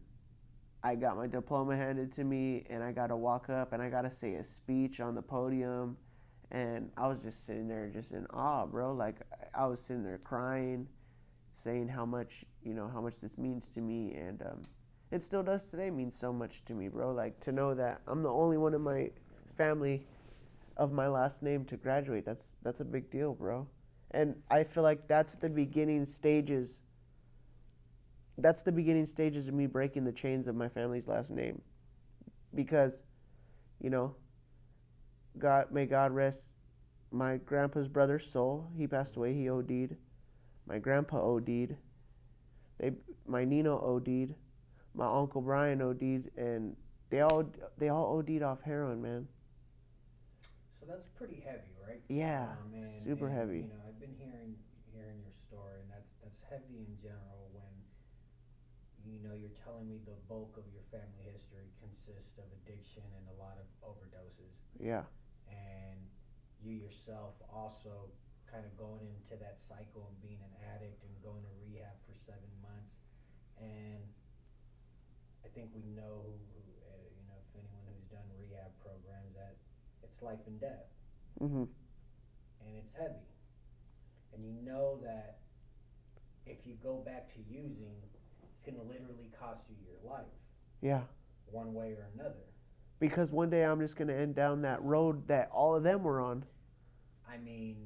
I got my diploma handed to me, and I got to walk up, and I got to say a speech on the podium. And I was just sitting there just in awe, bro. Like, I was sitting there crying, saying how much this means to me. And it still does today mean so much to me, bro. Like, to know that I'm the only one in my family of my last name to graduate, that's a big deal, bro. And I feel like that's the beginning stages of me breaking the chains of my family's last name. Because, you know, may God rest my grandpa's brother's soul. He passed away, he OD'd. My grandpa OD'd. My Nino OD'd. My Uncle Brian OD'd, and they all OD'd off heroin, man. So that's pretty heavy, right? Yeah, super heavy. You know, I've been hearing your story, and that's heavy in general. When you're telling me the bulk of your family history consists of addiction and a lot of overdoses. Yeah. And you yourself also kind of going into that cycle and being an addict and going to rehab for 7 months. And I think we know, if anyone who's done rehab programs, that it's life and death. And it's heavy. And you know that if you go back to using, it's going to literally cost you your life. Yeah. One way or another. Because one day I'm just going to end down that road that all of them were on. I mean,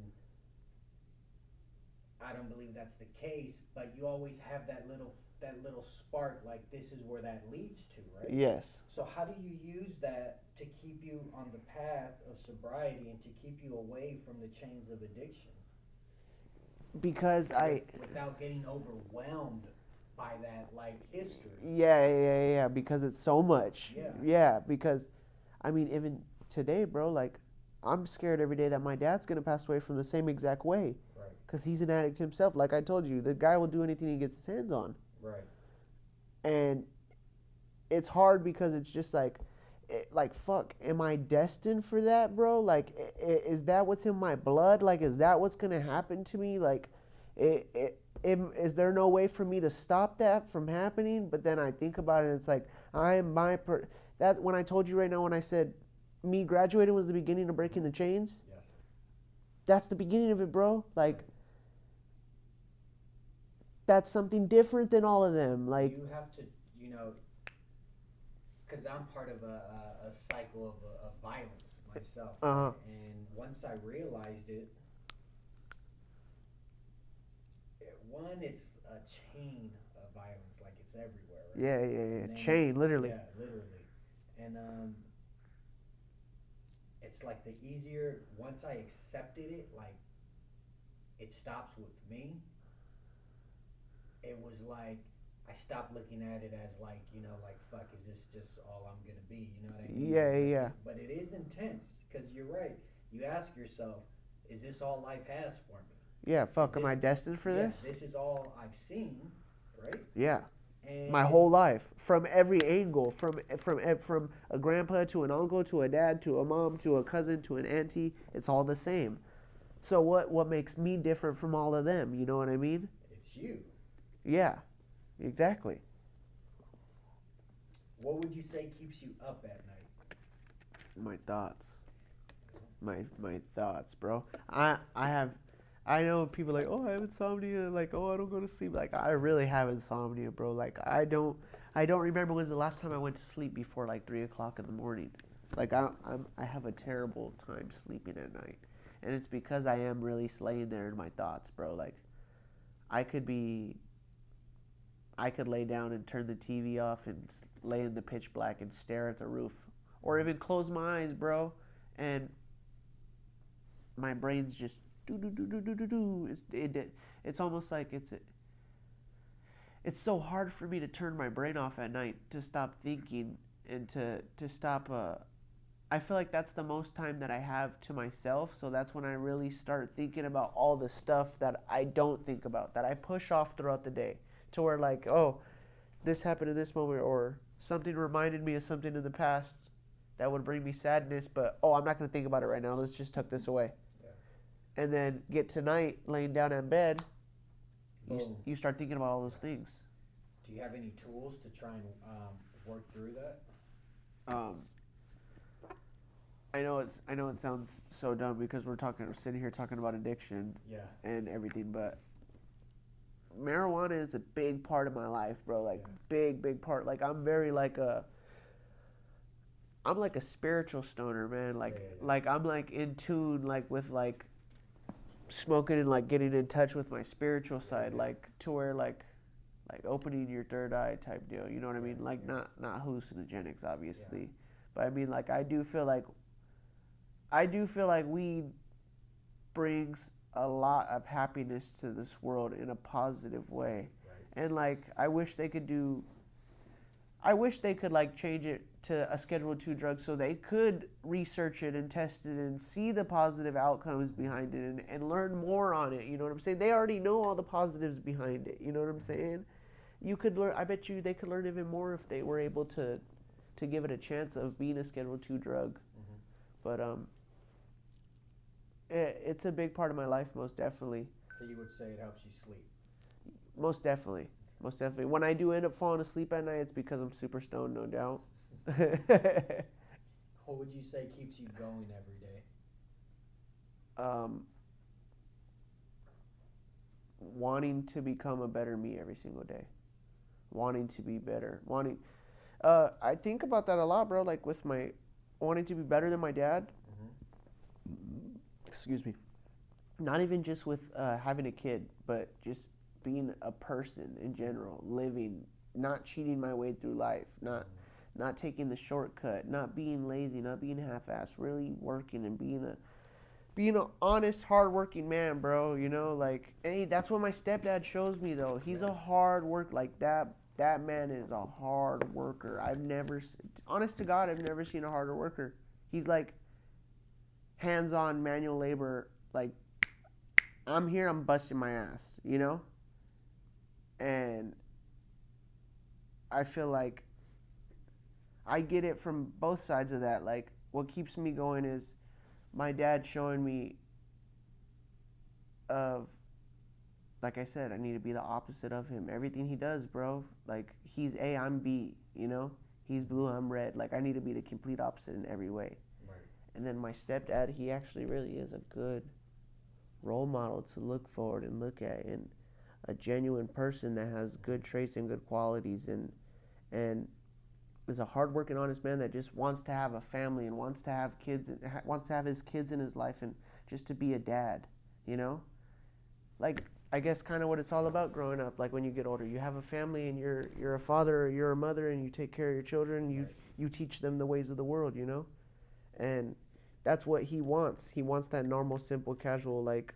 I don't believe that's the case, but you always have that little spark, like this is where that leads to, right? Yes. So how do you use that to keep you on the path of sobriety and to keep you away from the chains of addiction? Because without getting overwhelmed by that, like, history. Yeah, because it's so much. Yeah. Because, I mean, even today, bro, like, I'm scared every day that my dad's going to pass away from the same exact way. Right. because he's an addict himself. Like I told you, the guy will do anything he gets his hands on. Right. And it's hard because it's just like fuck, am I destined for that, bro? Like, is that what's in my blood? Like, is that what's gonna happen to me? Like, is there no way for me to stop that from happening? But then I think about it, and it's like that when I told you right now, when I said me graduating was the beginning of breaking the chains. Yes. That's the beginning of it, bro. Like, that's something different than all of them. Like, you have to, you know, because I'm part of a cycle of violence myself. Uh-huh. And once I realized it, one, it's a chain of violence, like it's everywhere. Right? yeah. And then Chain, literally. Yeah, literally. And it's like the easier, once I accepted it, like it stops with me. It was like I stopped looking at it as like, you know, like fuck, is this just all I'm gonna be? You know what I mean? Yeah. But it is intense because you're right. You ask yourself, is this all life has for me? Yeah, fuck, am I destined for this? This is all I've seen, right? Yeah. And My whole life, from every angle, from a grandpa to an uncle to a dad to a mom to a cousin to an auntie, it's all the same. So what makes me different from all of them? You know what I mean? it's you. Yeah, exactly. What would you say keeps you up at night? My thoughts, my thoughts, bro. I know people like, oh, I have insomnia, like, oh, I don't go to sleep. Like, I really have insomnia, bro. Like, I don't remember when's the last time I went to sleep before like 3 o'clock in the morning. Like, I have a terrible time sleeping at night, and it's because I am really laying there in my thoughts, bro. Like, I could lay down and turn the TV off and lay in the pitch black and stare at the roof, or even close my eyes, bro, and my brain's just do. It's almost like it's so hard for me to turn my brain off at night, to stop thinking and to stop. I feel like that's the most time that I have to myself, so that's when I really start thinking about all the stuff that I don't think about, that I push off throughout the day, to where like, oh, this happened in this moment, or something reminded me of something in the past that would bring me sadness, but oh, I'm not going to think about it right now. Let's just tuck this away. And then get tonight, laying down in bed, you start thinking about all those things. Do you have any tools to try and work through that? I know it sounds so dumb because we're sitting here talking about addiction, and everything, but marijuana is a big part of my life, bro. Like, big part. Like, I'm like a spiritual stoner, man. Like I'm like in tune, like with like smoking and like getting in touch with my spiritual side, like to where like opening your third eye type deal. You know what I mean? Like not hallucinogenics, obviously, but I mean, like I do feel like weed brings a lot of happiness to this world in a positive way, and like I wish they could like change it to a Schedule II drug so they could research it and test it and see the positive outcomes behind it and learn more on it. You know what I'm saying? They already know all the positives behind it. You know what I'm saying? You could learn. I bet you they could learn even more if they were able to give it a chance of being a Schedule II drug. But it's a big part of my life, most definitely. So you would say it helps you sleep? Most definitely. Most definitely. When I do end up falling asleep at night, it's because I'm super stoned, no doubt. What would you say keeps you going every day? Wanting to become a better me every single day. Wanting to be better. I think about that a lot, bro. Like with my wanting to be better than my dad. Excuse me. Not even just with having a kid, but just being a person in general, living, not cheating my way through life, not taking the shortcut, not being lazy, not being half-assed, really working and being an honest, hard-working man, bro. You know, like, hey, that's what my stepdad shows me, though. He's a hard work, like that man is a hard worker. Honest to God, I've never seen a harder worker. He's like hands-on manual labor, like I'm here, I'm busting my ass, you know? And I feel like I get it from both sides of that. Like, what keeps me going is my dad showing me of, like I said, I need to be the opposite of him. Everything he does, bro, like, he's A, I'm B, you know? He's blue, I'm red. Like, I need to be the complete opposite in every way. Right. And then my stepdad, he actually really is a good role model to look forward and look at, and a genuine person that has good traits and good qualities, and is a hardworking, honest man that just wants to have a family and wants to have kids and wants to have his kids in his life and just to be a dad, you know? Like, I guess kind of what it's all about growing up. Like when you get older, you have a family and you're a father or you're a mother and you take care of your children. You teach them the ways of the world, you know, and that's what he wants. He wants that normal, simple, casual like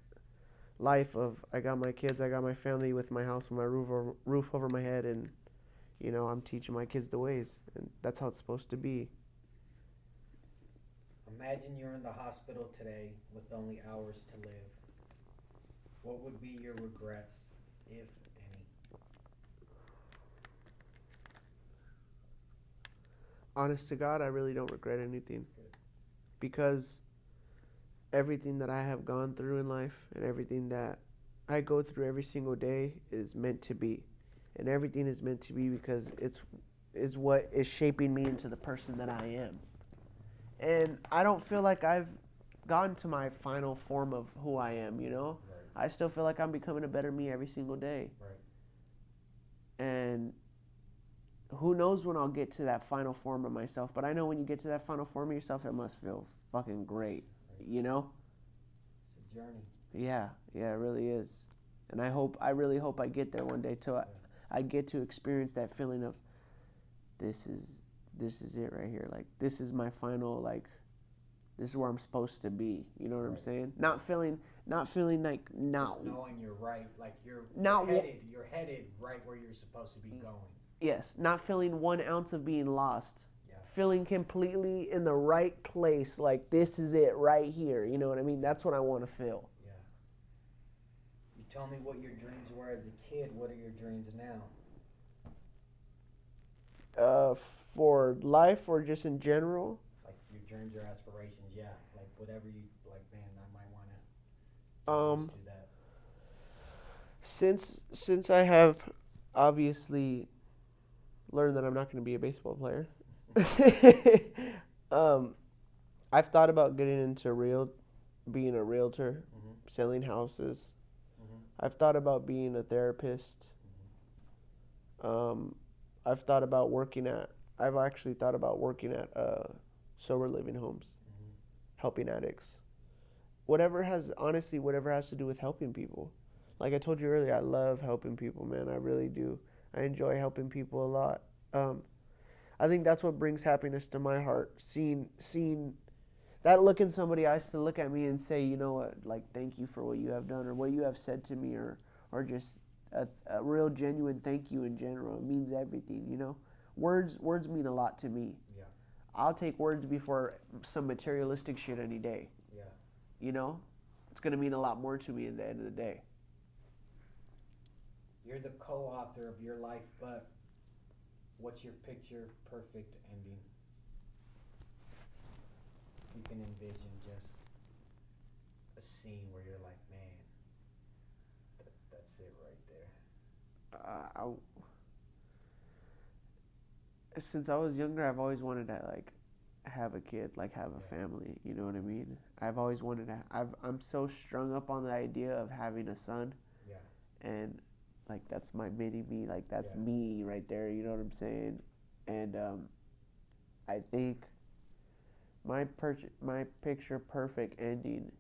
life of I got my kids, I got my family with my house, with my roof over my head, and you know I'm teaching my kids the ways, and that's how it's supposed to be. Imagine you're in the hospital today with only hours to live. What would be your regrets, if any? Honest to God, I really don't regret anything Good. because everything that I have gone through in life and everything that I go through every single day is meant to be. And everything is meant to be because it's is what is shaping me into the person that I am. And I don't feel like I've gotten to my final form of who I am, you know? Right. I still feel like I'm becoming a better me every single day. Right. And who knows when I'll get to that final form of myself, but I know when you get to that final form of yourself, it must feel fucking great, you know? It's a journey. Yeah, it really is. And I really hope I get there one day till I get to experience that feeling of this is it right here. Like this is my final like this is where I'm supposed to be. You know what I'm Right. saying? Not feeling like now. Just knowing you're right, like Not wa- you're headed right where you're supposed to be going. Yes, not feeling 1 ounce of being lost. Yeah. Feeling completely in the right place, like this is it right here. You know what I mean? That's what I want to feel. Yeah. You told me what your dreams were as a kid. What are your dreams now? For life or just in general? Like your dreams, your aspirations, yeah. Like whatever you like, man, I might wanna do that. Since I have obviously learned that I'm not going to be a baseball player, I've thought about getting into being a realtor, selling houses. I've thought about being a therapist. I've thought about I've actually thought about working at sober living homes, helping addicts. Whatever has to do with helping people. Like I told you earlier, I love helping people, man. I really do. I enjoy helping people a lot. I think that's what brings happiness to my heart. Seeing that look in somebody's eyes to look at me and say, you know what, like thank you for what you have done or what you have said to me, or just a real genuine thank you in general. It means everything, you know. Words mean a lot to me. Yeah. I'll take words before some materialistic shit any day. Yeah. You know, it's gonna mean a lot more to me at the end of the day. You're the co-author of your life, but what's your picture perfect ending? You can envision just a scene where you're like, man, that's it right there. Since I was younger, I've always wanted to like have a kid, like have a family. You know what I mean? I've always wanted to. I'm so strung up on the idea of having a son. Yeah. And like that's my mini me. Like that's Yeah. me right there. You know what I'm saying? And I think my picture perfect ending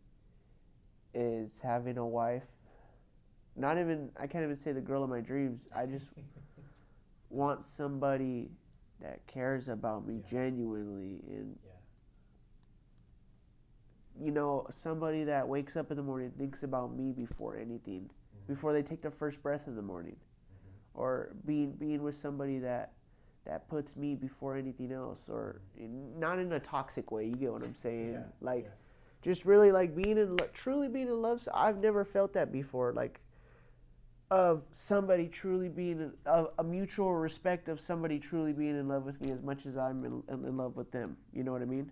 is having a wife. Not even I can't even say the girl of my dreams. I just want somebody that cares about me genuinely, and you know, somebody that wakes up in the morning and thinks about me before anything, before they take their first breath in the morning, or being with somebody that puts me before anything else, or not in a toxic way. You get what I'm saying? just really like truly being in love. I've never felt that before, like of somebody truly being a mutual respect of somebody truly being in love with me as much as I'm in love with them. You know what I mean?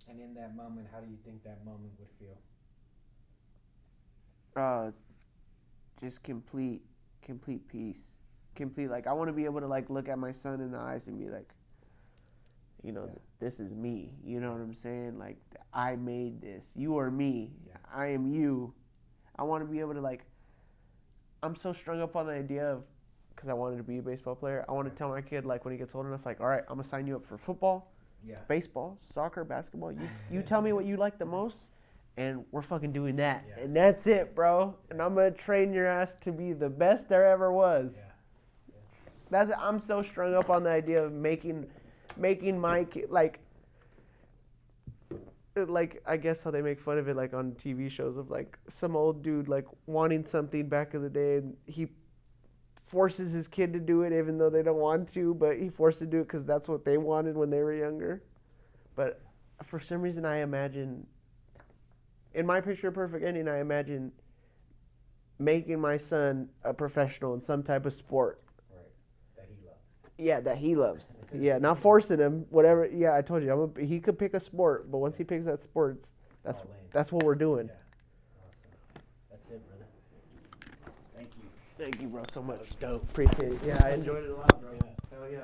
And in that moment, how do you think that moment would feel? Just complete peace, complete. Like I want to be able to like look at my son in the eyes and be like, you know, this is me. You know what I'm saying? Like I made this. You are me. Yeah. I am you. I want to be able to like. I'm so strung up on the idea of, because I wanted to be a baseball player. I want to tell my kid like when he gets old enough, like, all right, I'm gonna sign you up for football, baseball, soccer, basketball. You tell me what you like the most, and we're fucking doing that. Yeah. And that's it, bro. And I'm gonna train your ass to be the best there ever was. Yeah. I'm so strung up on the idea of making my kid like I guess how they make fun of it like on TV shows of like some old dude like wanting something back in the day and he forces his kid to do it even though they don't want to, but he forced to do it because that's what they wanted when they were younger. But for some reason I imagine, in my picture perfect ending, I imagine making my son a professional in some type of sport. Right. That he loves. Yeah, that he loves. Yeah, not forcing him. Whatever. Yeah, I told you, he could pick a sport, but once he picks that sport, that's what we're doing. Yeah. Awesome. That's it, brother. Thank you. Thank you, bro, so much. That was dope. Appreciate it. Yeah, I enjoyed it a lot, bro. Yeah. Hell yeah.